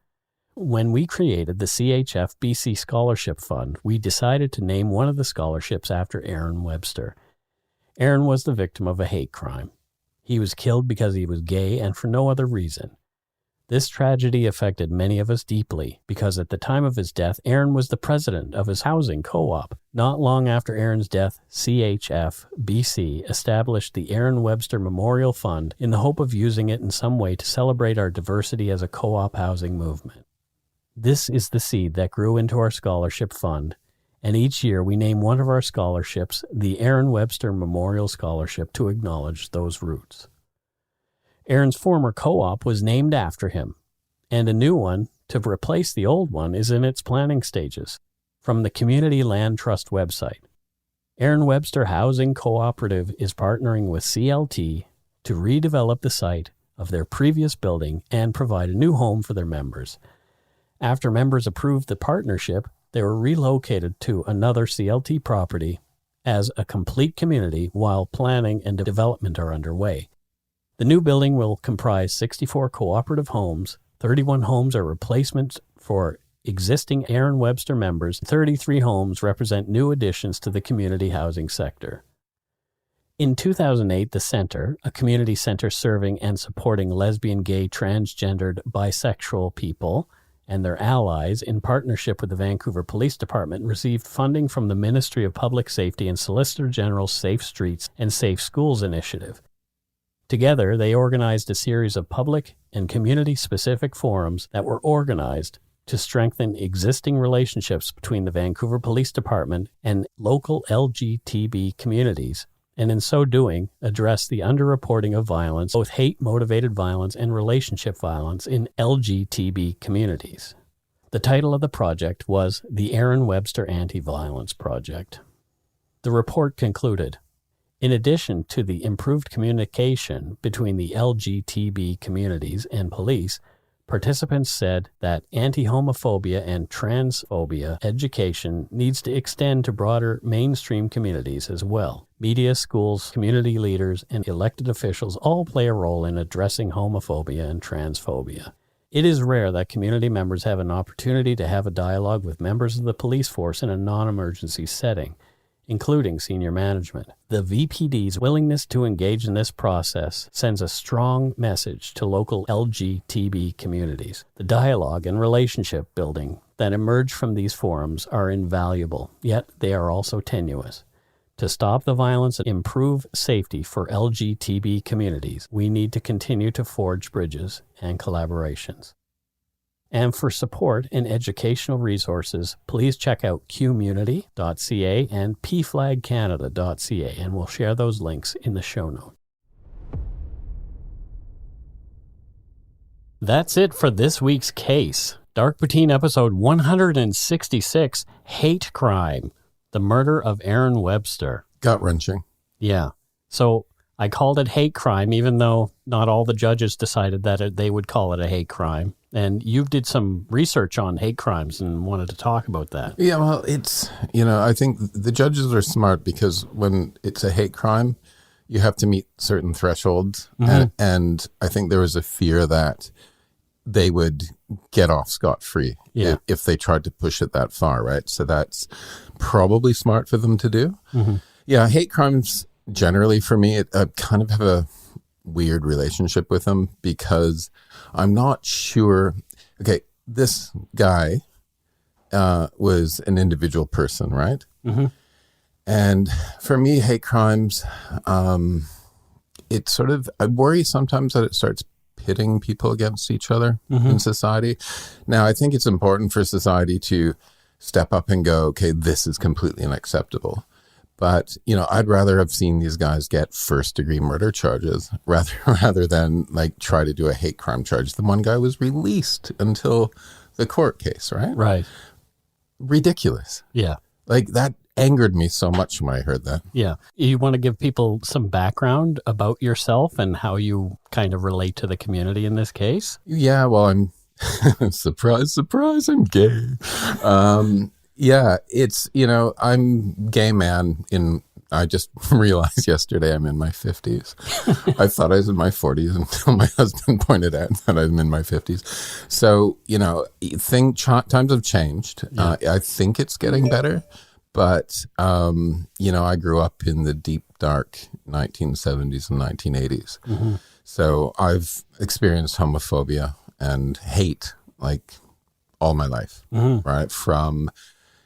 "When we created the CHF BC Scholarship Fund, we decided to name one of the scholarships after Aaron Webster. Aaron was the victim of a hate crime. He was killed because he was gay and for no other reason. This tragedy affected many of us deeply because at the time of his death, Aaron was the president of his housing co-op. Not long after Aaron's death, CHF BC established the Aaron Webster Memorial Fund in the hope of using it in some way to celebrate our diversity as a co-op housing movement. This is the seed that grew into our scholarship fund, and each year we name one of our scholarships the Aaron Webster Memorial Scholarship to acknowledge those roots." Aaron's former co-op was named after him, and a new one to replace the old one is in its planning stages. From the Community Land Trust website, Aaron Webster Housing Cooperative is partnering with CLT to redevelop the site of their previous building and provide a new home for their members. After members approved the partnership, they were relocated to another CLT property as a complete community while planning and development are underway. The new building will comprise 64 cooperative homes. 31 homes are replacements for existing Aaron Webster members. 33 homes represent new additions to the community housing sector. In 2008, the Center, a community center serving and supporting lesbian, gay, transgendered, bisexual people and their allies in partnership with the Vancouver Police Department, received funding from the Ministry of Public Safety and Solicitor General's Safe Streets and Safe Schools initiative. Together, they organized a series of public and community-specific forums that were organized to strengthen existing relationships between the Vancouver Police Department and local LGTB communities, and in so doing, address the underreporting of violence, both hate-motivated violence and relationship violence in LGTB communities. The title of the project was the Aaron Webster Anti-Violence Project. The report concluded, "In addition to the improved communication between the LGTB communities and police, participants said that anti-homophobia and transphobia education needs to extend to broader mainstream communities as well. Media, schools, community leaders, and elected officials all play a role in addressing homophobia and transphobia. It is rare that community members have an opportunity to have a dialogue with members of the police force in a non-emergency setting, including senior management. The VPD's willingness to engage in this process sends a strong message to local LGTB communities. The dialogue and relationship building that emerge from these forums are invaluable, yet they are also tenuous. To stop the violence and improve safety for LGTB communities, we need to continue to forge bridges and collaborations." And for support and educational resources, please check out qmunity.ca and pflagcanada.ca, and we'll share those links in the show notes. That's it for this week's case. Dark Poutine episode 166, Hate Crime, the murder of Aaron Webster. Gut-wrenching. Yeah. So I called it hate crime, even though not all the judges decided that they would call it a hate crime. And you did some research on hate crimes and wanted to talk about that. Yeah, well, it's, I think the judges are smart because when it's a hate crime, you have to meet certain thresholds. Mm-hmm. And I think there was a fear that they would get off scot-free if they tried to push it that far, right? So that's probably smart for them to do. Mm-hmm. Yeah, hate crimes generally for me, I kind of have a weird relationship with them because I'm not sure. Okay, this guy was an individual person, right? Mm-hmm. And for me, hate crimes, it's sort of, I worry sometimes that it starts pitting people against each other in society. Now, I think it's important for society to step up and go, okay, this is completely unacceptable. But, I'd rather have seen these guys get first-degree murder charges rather than, try to do a hate crime charge. The one guy was released until the court case, right? Right. Ridiculous. Yeah. That angered me so much when I heard that. Yeah. You want to give people some background about yourself and how you kind of relate to the community in this case? Yeah, well, I'm... surprise, I'm gay. Yeah, it's, I'm gay man in I just realized yesterday I'm in my 50s. I thought I was in my 40s until my husband pointed out that I'm in my 50s. So, times have changed. Yeah. I think it's getting better. But, I grew up in the deep, dark 1970s and 1980s. Mm-hmm. So I've experienced homophobia and hate like all my life, right? From,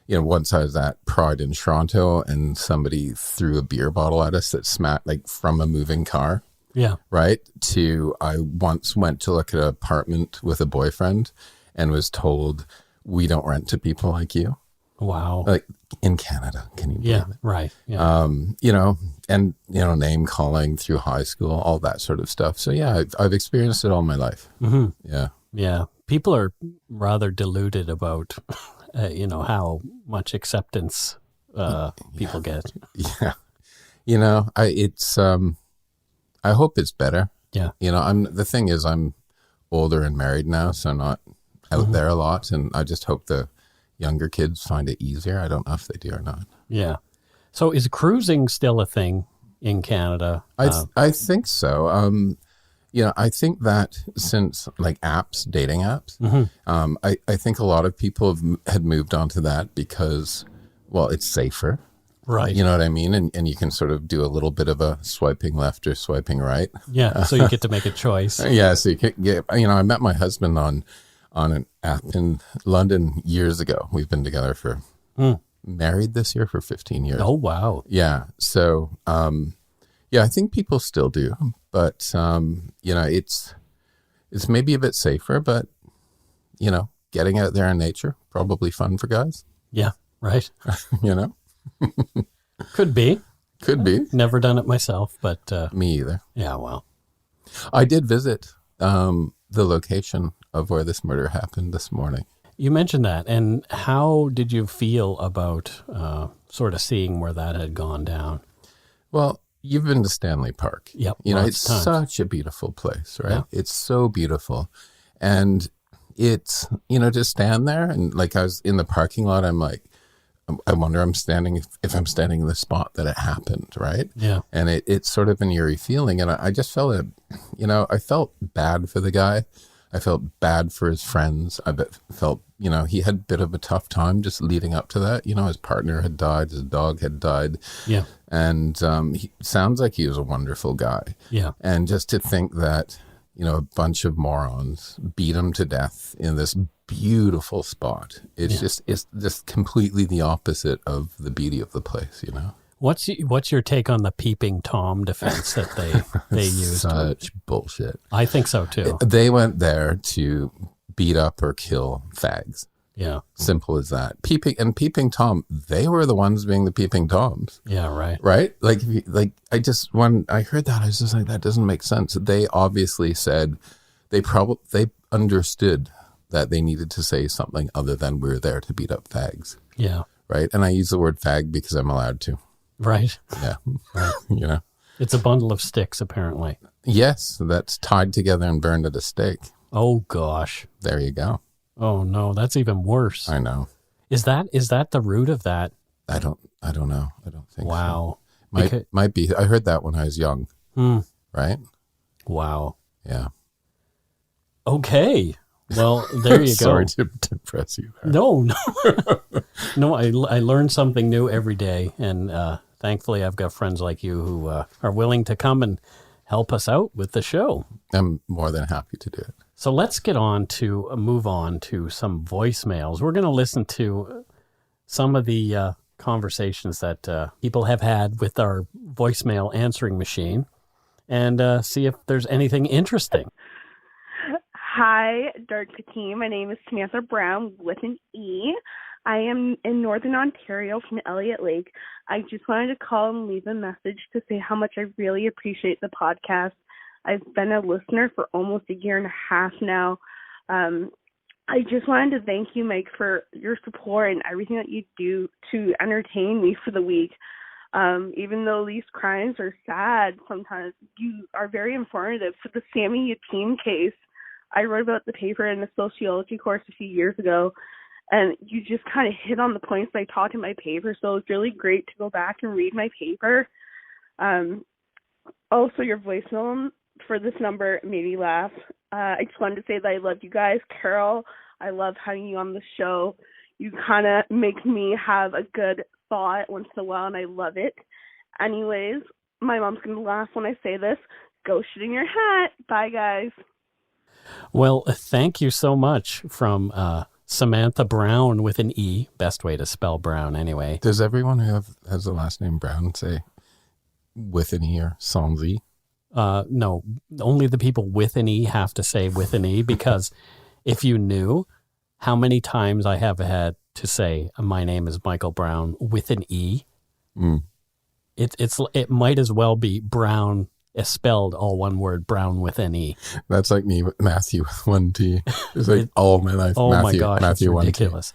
once I was at Pride in Toronto and somebody threw a beer bottle at us that smacked like from a moving car. Yeah. Right. To I once went to look at an apartment with a boyfriend and was told, we don't rent to people like you. Wow. Like in Canada. Can you believe it? Right. Yeah. Name calling through high school, all that sort of stuff. So yeah, I've experienced it all my life. Mm-hmm. Yeah. Yeah. People are rather deluded about, how much acceptance people get. Yeah. I hope it's better. Yeah. The thing is I'm older and married now, so I'm not out there a lot. And I just hope the younger kids find it easier. I don't know if they do or not. Yeah. So is cruising still a thing in Canada? I think so. I think that since like dating apps, I think a lot of people had moved on to that because, well, it's safer. Right. You know what I mean? And you can sort of do a little bit of a swiping left or swiping right. Yeah. So you get to make a choice. Yeah. So you can get, I met my husband on an app in London years ago. We've been together for married this year for 15 years. Oh, wow. Yeah. So, I think people still do, but, it's maybe a bit safer, but, getting out there in nature, probably fun for guys. Yeah. Right. Could be. Could be. Never done it myself, but. Me either. Yeah. Well, I did visit, the location of where this murder happened this morning. You mentioned that. And how did you feel about sort of seeing where that had gone down? Well, you've been to Stanley Park. Yep. It's such a beautiful place, right? Yeah. It's so beautiful. And it's, to stand there and like I was in the parking lot, I'm like, I wonder if I'm standing in the spot that it happened, right? Yeah. And it's sort of an eerie feeling. And I just felt I felt bad for the guy. I felt bad for his friends. Felt, he had a bit of a tough time just leading up to that. His partner had died, his dog had died. Yeah. And he sounds like he was a wonderful guy. Yeah. And just to think that, a bunch of morons beat him to death in this beautiful spot. It's just completely the opposite of the beauty of the place, What's your take on the peeping Tom defense that they used? Such bullshit. I think so too. They went there to beat up or kill fags. Yeah. Simple as that. Peeping Tom, they were the ones being the peeping Toms. Yeah, right. Right? When I heard that, I was just like, that doesn't make sense. They obviously said they understood that they needed to say something other than we're there to beat up fags. Yeah. Right? And I use the word fag because I'm allowed to. Right. Yeah. Right. It's a bundle of sticks, apparently. Yes, that's tied together and burned at a stake. Oh, gosh. There you go. Oh, no, that's even worse. I know. Is that the root of that? I don't know. I don't think wow. So. Might be. I heard that when I was young. Right? Wow. Yeah. Okay. Well, there you go. Sorry to depress you there. No. No, I learn something new every day. And thankfully, I've got friends like you who are willing to come and help us out with the show. I'm more than happy to do it. So let's move on to some voicemails. We're going to listen to some of the conversations that people have had with our voicemail answering machine and see if there's anything interesting. Hi, Dark Team. My name is Samantha Brown with an E. I am in Northern Ontario from Elliott Lake. I just wanted to call and leave a message to say how much I really appreciate the podcast. I've been a listener for almost a year and a half now. I just wanted to thank you, Mike, for your support and everything that you do to entertain me for the week. Even though these crimes are sad, sometimes you are very informative. For the Sammy Yatim case, I wrote about the paper in a sociology course a few years ago, and you just kind of hit on the points I taught in my paper, so it's really great to go back and read my paper. Also, your voicemail for this number made me laugh. I just wanted to say that I love you guys. Carol, I love having you on the show. You kind of make me have a good thought once in a while, and I love it. Anyways, my mom's going to laugh when I say this. Go shit in your hat. Bye, guys. Well, thank you so much from Samantha Brown with an E. Best way to spell Brown anyway. Does everyone who has the last name Brown say with an E or sans E? No, only the people with an E have to say with an E, because if you knew how many times I have had to say my name is Michael Brown with an E, it might as well be Brown spelled all one word, Brown with an E. That's like me with Matthew with one T. It's like all my life. Oh Matthew, my gosh, Matthew it's ridiculous.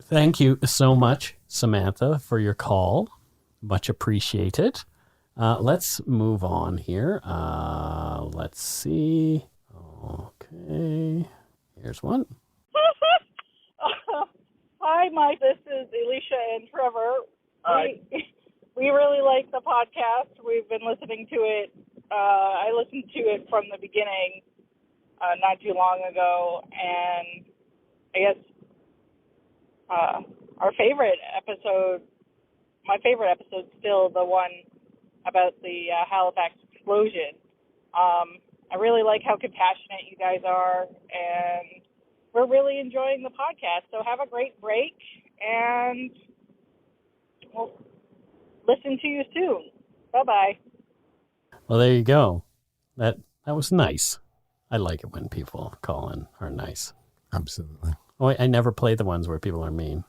Thank you so much, Samantha, for your call. Much appreciated. Let's move on here. Let's see. Okay. Here's one. Hi, Mike. This is Alicia and Trevor. We really like the podcast. We've been listening to it. I listened to it from the beginning not too long ago, and I guess our favorite episode, my favorite episode, is still the one about the Halifax explosion. I really like how compassionate you guys are, and we're really enjoying the podcast. So have a great break, and we'll listen to you soon. Bye-bye. Well, there you go. That was nice. I like it when people call in are nice. Absolutely. Oh, I never play the ones where people are mean.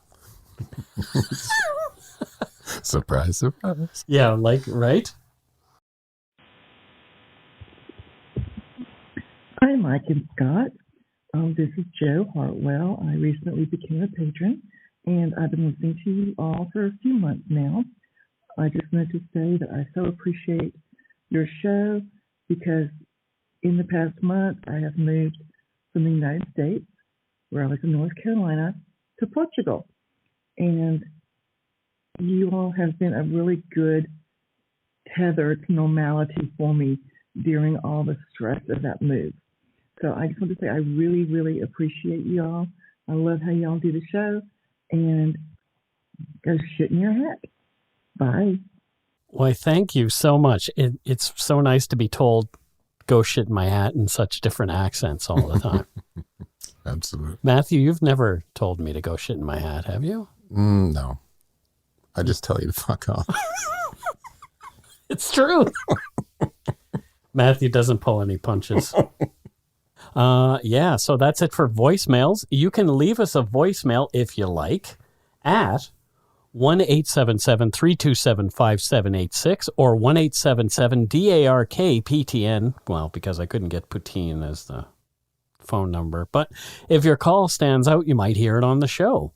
Surprise, surprise. Yeah, like, right? Hi, Mike and Scott. This is Joe Hartwell. I recently became a patron, and I've been listening to you all for a few months now. I just wanted to say that I so appreciate your show because in the past month, I have moved from the United States, where I was in North Carolina, to Portugal. And you all have been a really good tether to normality for me during all the stress of that move. So I just want to say I really, really appreciate you all. I love how y'all do the show, and go shit in your hat. Bye. Why, thank you so much. It's so nice to be told, go shit in my hat in such different accents all the time. Absolutely. Matthew, you've never told me to go shit in my hat, have you? No. I just tell you to fuck off. It's true. Matthew doesn't pull any punches. Yeah, so that's it for voicemails. You can leave us a voicemail if you like at 1-877-327-5786 or 1-877-DARK-PTN. Well, because I couldn't get Poutine as the phone number. But if your call stands out, you might hear it on the show.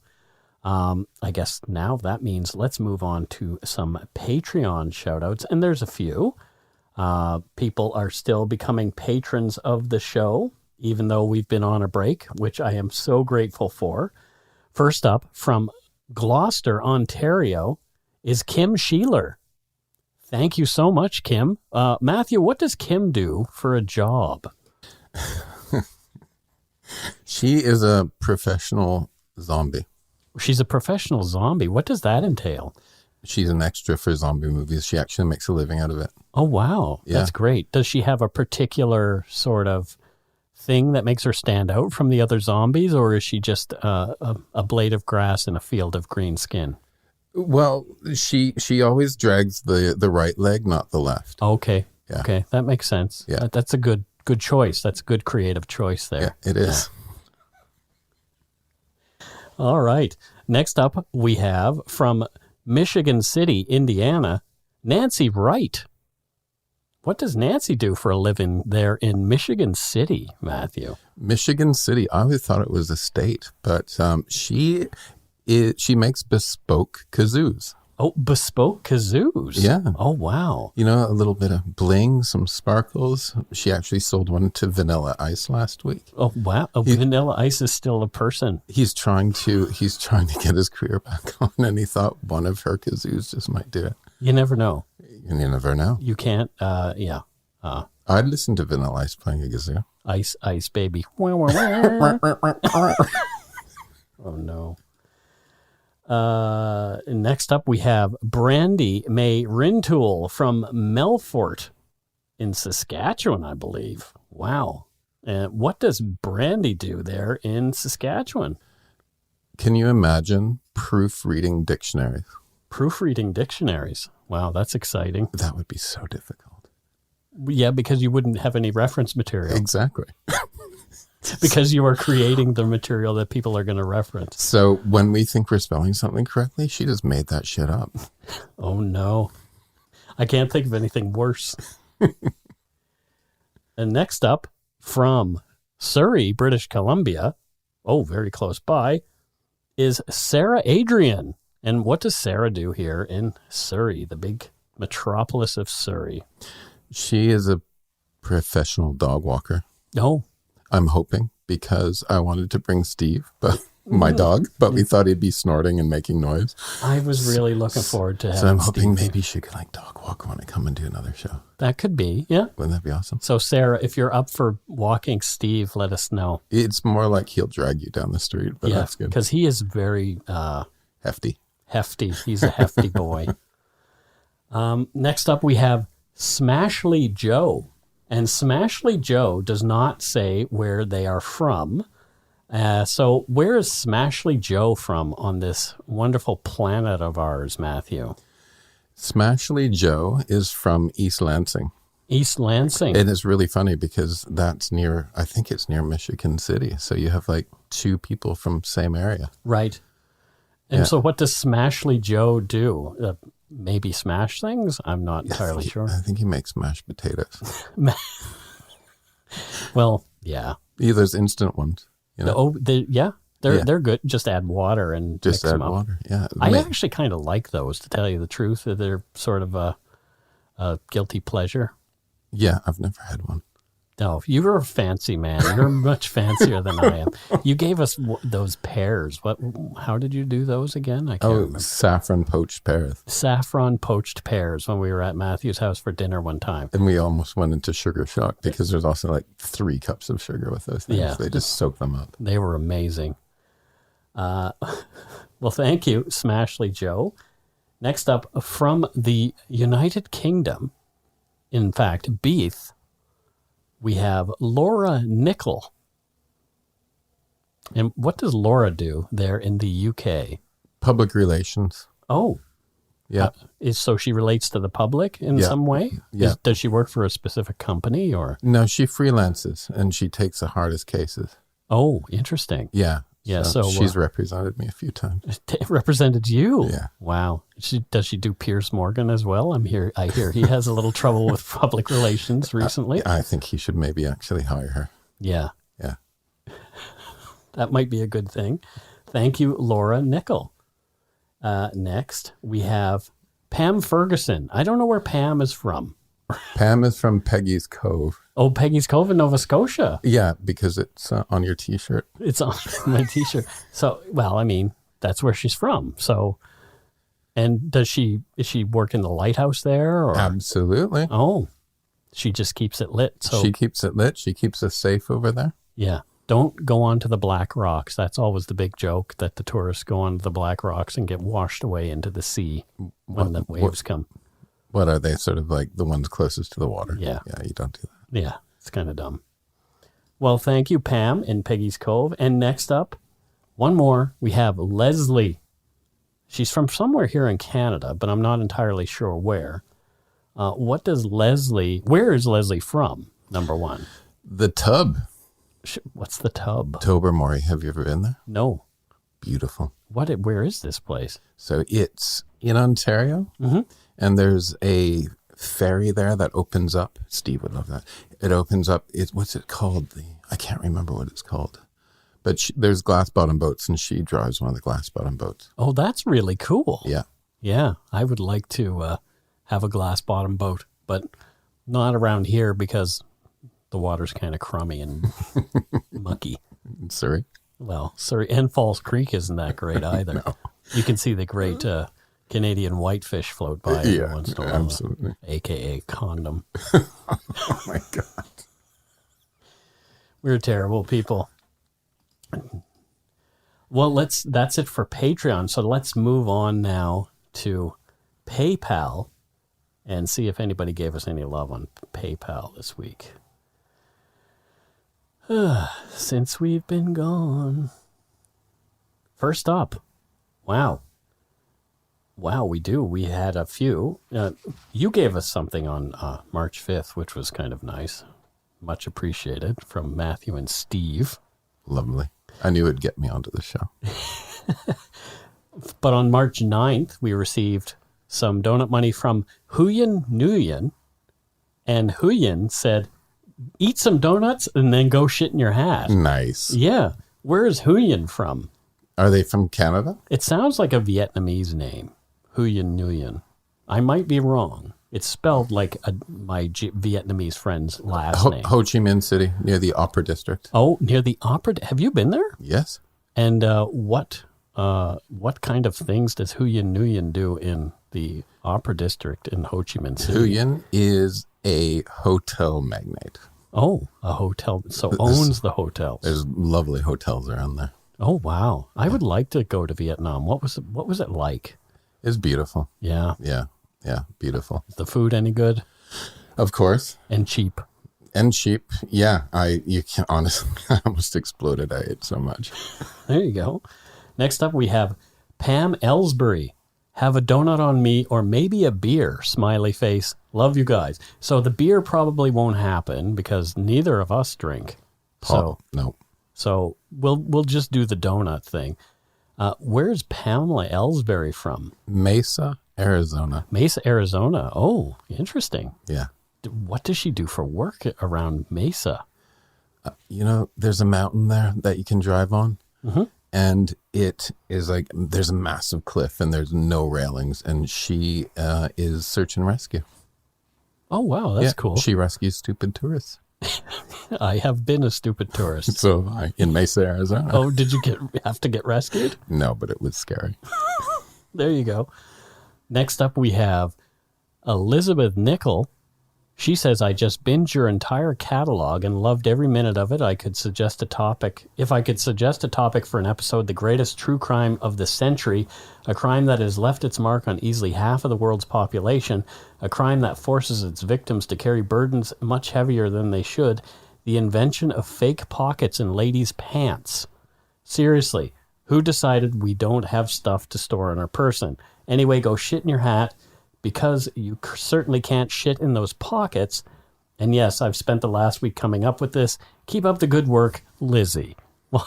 I guess now that means let's move on to some Patreon shout-outs. And there's a few. People are still becoming patrons of the show, even though we've been on a break, which I am so grateful for. First up, from Gloucester, Ontario, is Kim Sheeler. Thank you so much, Kim. Matthew, what does Kim do for a job? She is a professional zombie. She's a professional zombie. What does that entail? She's an extra for zombie movies. She actually makes a living out of it. Oh, wow. Yeah. That's great. Does she have a particular sort of thing that makes her stand out from the other zombies, or is she just a blade of grass in a field of green skin? Well, she always drags the right leg, not the left. Okay. Yeah. Okay. That makes sense. Yeah. That's a good choice. That's a good creative choice there. Yeah, it is. All right. Next up, we have from Michigan City, Indiana, Nancy Wright. What does Nancy do for a living there in Michigan City, Matthew? Michigan City. I always thought it was a state, but she makes bespoke kazoos. Oh, bespoke kazoos. Yeah. Oh, wow. You know, a little bit of bling, some sparkles. She actually sold one to Vanilla Ice last week. Oh, wow. Oh, Vanilla Ice is still a person. He's trying to get his career back on, and he thought one of her kazoos just might do it. You never know. And you never know. You can't, yeah. I'd listen to Vanilla Ice playing a kazoo. Ice, ice, baby. Oh, no. Next up, we have Brandy May Rintoul from Melfort in Saskatchewan, I believe. Wow. And what does Brandy do there in Saskatchewan? Can you imagine proofreading dictionaries? Proofreading dictionaries. Wow, that's exciting. That would be so difficult. Yeah, because you wouldn't have any reference material. Exactly. Because you are creating the material that people are going to reference. So when we think we're spelling something correctly, she just made that shit up. Oh, no. I can't think of anything worse. And next up, from Surrey, British Columbia, oh, very close by, is Sarah Adrian. And what does Sarah do here in Surrey, the big metropolis of Surrey? She is a professional dog walker. Oh. I'm hoping, because I wanted to bring Steve, but my dog, but we thought he'd be snorting and making noise. I was really looking forward to having So I'm hoping Steve. maybe she could like dog walk when I come and do another show. That could be, yeah. Wouldn't that be awesome? So Sarah, if you're up for walking Steve, let us know. It's more like he'll drag you down the street, but that's good. Because he is very Hefty. He's a hefty boy. Next up, we have Smashly Joe. And Smashly Joe does not say where they are from. So where is Smashly Joe from on this wonderful planet of ours, Matthew? Smashly Joe is from East Lansing. East Lansing. And it's really funny because that's near, I think it's near Michigan City. So you have like two people from same area. Right. And so what does Smashly Joe do? Maybe smash things? I'm not entirely sure. I think he makes mashed potatoes. Well, yeah. Those instant ones. You know? They're good. Just add water and just mix add them up. water. Yeah. I actually kind of like those, to tell you the truth. They're sort of a guilty pleasure. Yeah, I've never had one. No, you're a fancy man. You're much fancier than I am. You gave us those pears. How did you do those again? I can't remember. Saffron poached pears. Saffron poached pears when we were at Matthew's house for dinner one time. And we almost went into sugar shock because there's also like 3 cups of sugar with those things. Yeah. They just soak them up. They were amazing. Well, thank you, Smashly Joe. Next up, from the United Kingdom, in fact, Beath, we have Laura Nickel. And what does Laura do there in the UK? Public relations. Oh. Yeah. So she relates to the public in some way? Yeah. Does she work for a specific company or? No, she freelances and she takes the hardest cases. Oh, interesting. Yeah. Yeah. So she's represented me a few times. Represented you? Yeah. Wow. Does she do Piers Morgan as well? I hear he has a little trouble with public relations recently. I think he should maybe actually hire her. Yeah. Yeah. That might be a good thing. Thank you, Laura Nickel. Next, we have Pam Ferguson. I don't know where Pam is from. Pam is from Peggy's Cove. Oh, Peggy's Cove in Nova Scotia. Yeah, because it's on your T-shirt. It's on my T-shirt. So, well, I mean, that's where she's from. So, and is she work in the lighthouse there? Or? Absolutely. Oh, she just keeps it lit. So she keeps it lit. She keeps us safe over there. Yeah. Don't go on to the Black Rocks. That's always the big joke, that the tourists go on to the Black Rocks and get washed away into the sea when the waves come. What are they? Sort of like the ones closest to the water? Yeah. Yeah, you don't do that. Yeah, it's kind of dumb. Well, thank you, Pam, in Peggy's Cove. And next up, one more, we have Leslie. She's from somewhere here in Canada, but I'm not entirely sure where. Where is Leslie from, number one? The Tub. What's the Tub? Tobermory. Have you ever been there? No. Beautiful. Where is this place? So it's in Ontario, and there's a ferry there that opens up. Steve would love that. It opens up. What's it called? I can't remember what it's called. But there's glass bottom boats, and she drives one of the glass bottom boats. Oh, that's really cool. Yeah. Yeah, I would like to have a glass bottom boat, but not around here because the water's kind of crummy and mucky. Surrey? Well, Surrey and Falls Creek isn't that great either. No. You can see the great Canadian whitefish float by every once in a while. Absolutely. AKA condom. Oh my God. We're terrible people. Well, that's it for Patreon. So let's move on now to PayPal and see if anybody gave us any love on PayPal this week. Since we've been gone. First up. Wow, we do. We had a few. You gave us something on March 5th, which was kind of nice. Much appreciated from Matthew and Steve. Lovely. I knew it'd get me onto the show. But on March 9th, we received some donut money from Huyen Nguyen. And Huyen said, eat some donuts and then go shit in your hat. Nice. Yeah. Where is Huyen from? Are they from Canada? It sounds like a Vietnamese name. Huyen Nguyen. I might be wrong. It's spelled like my Vietnamese friend's last name. Ho Chi Minh City, near the Opera District. Oh, near the Opera. Have you been there? Yes. And what kind of things does Huyen Nguyen do in the Opera District in Ho Chi Minh City? Huyen is a hotel magnate. Oh, a hotel. So owns the hotels. There's lovely hotels around there. Oh, wow. I would like to go to Vietnam. What was it like? It's beautiful. Yeah. Yeah, beautiful. Is the food any good? Of course. And cheap. And cheap. Yeah, you can honestly, I almost exploded. I ate so much. There you go. Next up, we have Pam Ellsbury. Have a donut on me or maybe a beer, smiley face. Love you guys. So the beer probably won't happen because neither of us drink. No. So we'll just do the donut thing. Where's Pamela Ellsbury from? Mesa, Arizona. Mesa, Arizona. Oh, interesting. Yeah. What does she do for work around Mesa? There's a mountain there that you can drive on. Mm-hmm. And it is like, there's a massive cliff and there's no railings. And she is search and rescue. Oh, wow. That's cool. She rescues stupid tourists. I have been a stupid tourist. So in Mesa, Arizona. Oh, did you have to get rescued? No, but it was scary. There you go. Next up, we have Elizabeth Nickel. She says, I just binged your entire catalog and loved every minute of it. If I could suggest a topic for an episode, the greatest true crime of the century, a crime that has left its mark on easily half of the world's population, a crime that forces its victims to carry burdens much heavier than they should, the invention of fake pockets in ladies' pants. Seriously, who decided we don't have stuff to store in our person? Anyway, go shit in your hat, because you certainly can't shit in those pockets. And yes, I've spent the last week coming up with this. Keep up the good work, Lizzie. Well,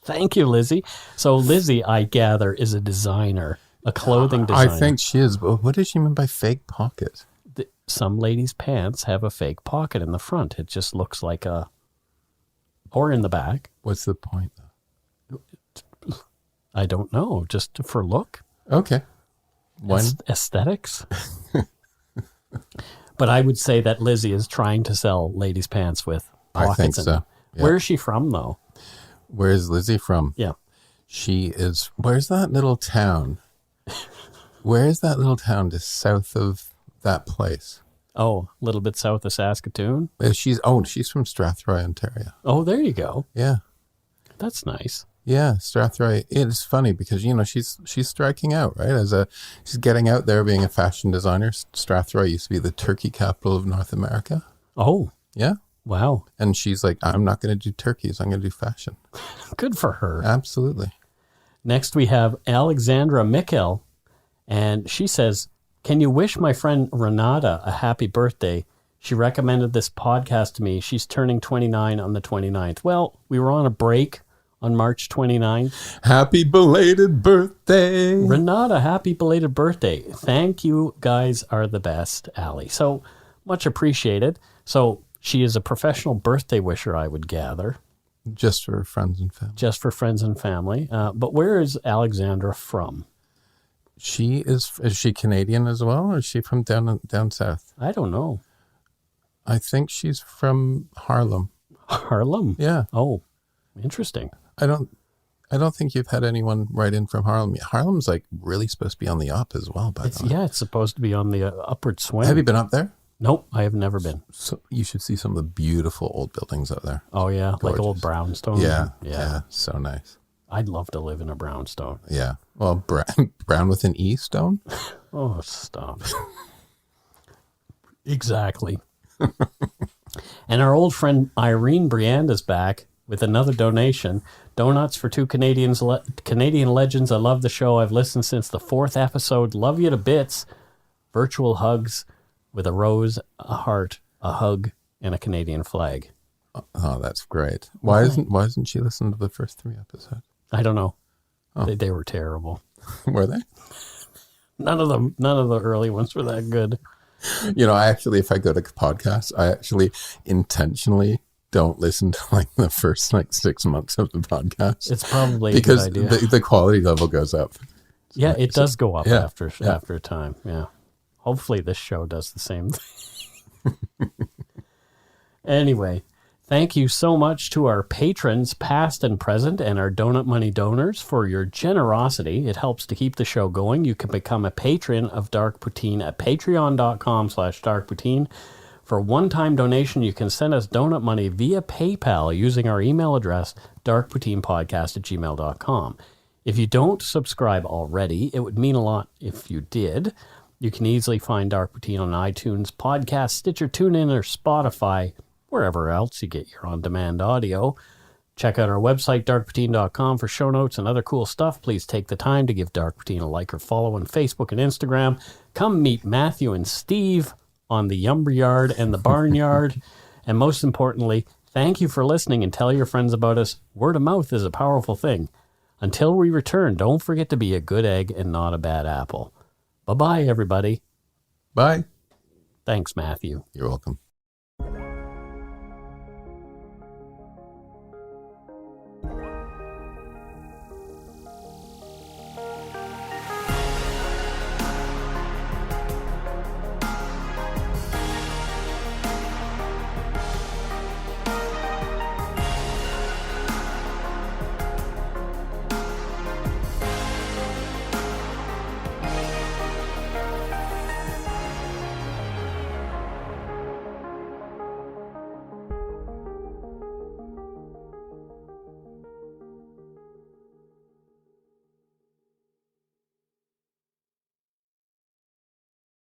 thank you, Lizzie. So Lizzie, I gather, is a designer, a clothing designer. I think she is. But what does she mean by fake pocket? Some ladies' pants have a fake pocket in the front. It just looks like or in the back. What's the point, though? I don't know. Just for look. Okay. Aesthetics. But I would say that Lizzie is trying to sell ladies' pants with pockets. I think so. Yeah. Where is she from, though? Where is Lizzie from? Yeah. She is, where's that little town? Where is that little town just south of that place? Oh, a little bit south of Saskatoon? She's from Strathroy, Ontario. Oh, there you go. Yeah. That's nice. Yeah, Strathroy. It's funny because, she's striking out, right? She's getting out there being a fashion designer. Strathroy used to be the turkey capital of North America. Oh. Yeah. Wow. And she's like, I'm not going to do turkeys. I'm going to do fashion. Good for her. Absolutely. Next, we have Alexandra Mikkel, and she says, can you wish my friend Renata a happy birthday? She recommended this podcast to me. She's turning 29 on the 29th. Well, we were on a break on March 29th. Happy belated birthday. Renata, happy belated birthday. Thank you, guys are the best, Allie. So much appreciated. So she is a professional birthday wisher, I would gather. Just for friends and family. Just for friends and family. But where is Alexandra from? Is she Canadian as well, or is she from down south? I don't know. I think she's from Harlem. Harlem? Yeah. Oh, interesting. I don't think you've had anyone write in from Harlem. Harlem's like really supposed to be on the up as well, by the way. Yeah, it's supposed to be on the upward swing. Have you been up there? Nope, I have never been. So you should see some of the beautiful old buildings up there. Oh yeah, Gorgeous. like old brownstone. Yeah, so nice. I'd love to live in a brownstone. Yeah, well, brown with an E stone. Oh, stop. Exactly. And our old friend Irene Briand is back with another donation. Donuts for two Canadian legends. I love the show. I've listened since the 4th episode. Love you to bits. Virtual hugs with a rose, a heart, a hug, and a Canadian flag. Oh, that's great. Why isn't she listening to the first 3 episodes? I don't know. Oh. They were terrible. Were they? None of the early ones were that good. You know, if I go to podcasts, I actually intentionally don't listen to like the first 6 months of the podcast. It's probably because a good idea. The quality level goes up. Yeah, it does go up after yeah. a time. Yeah. Hopefully this show does the same thing. Anyway, thank you so much to our patrons, past and present, and our Donut Money donors for your generosity. It helps to keep the show going. You can become a patron of Dark Poutine at patreon.com/darkpoutine. For a one-time donation, you can send us donut money via PayPal using our email address, darkpoutine@gmail.com. If you don't subscribe already, it would mean a lot if you did. You can easily find Dark Poutine on iTunes, Podcast, Stitcher, TuneIn, or Spotify, wherever else you get your on-demand audio. Check out our website, darkpoutine.com, for show notes and other cool stuff. Please take the time to give Dark Poutine a like or follow on Facebook and Instagram. Come meet Matthew and Steve on the Yumberyard and the Barnyard. And most importantly, thank you for listening, and tell your friends about us. Word of mouth is a powerful thing. Until we return, don't forget to be a good egg and not a bad apple. Bye-bye, everybody. Bye. Thanks, Matthew. You're welcome.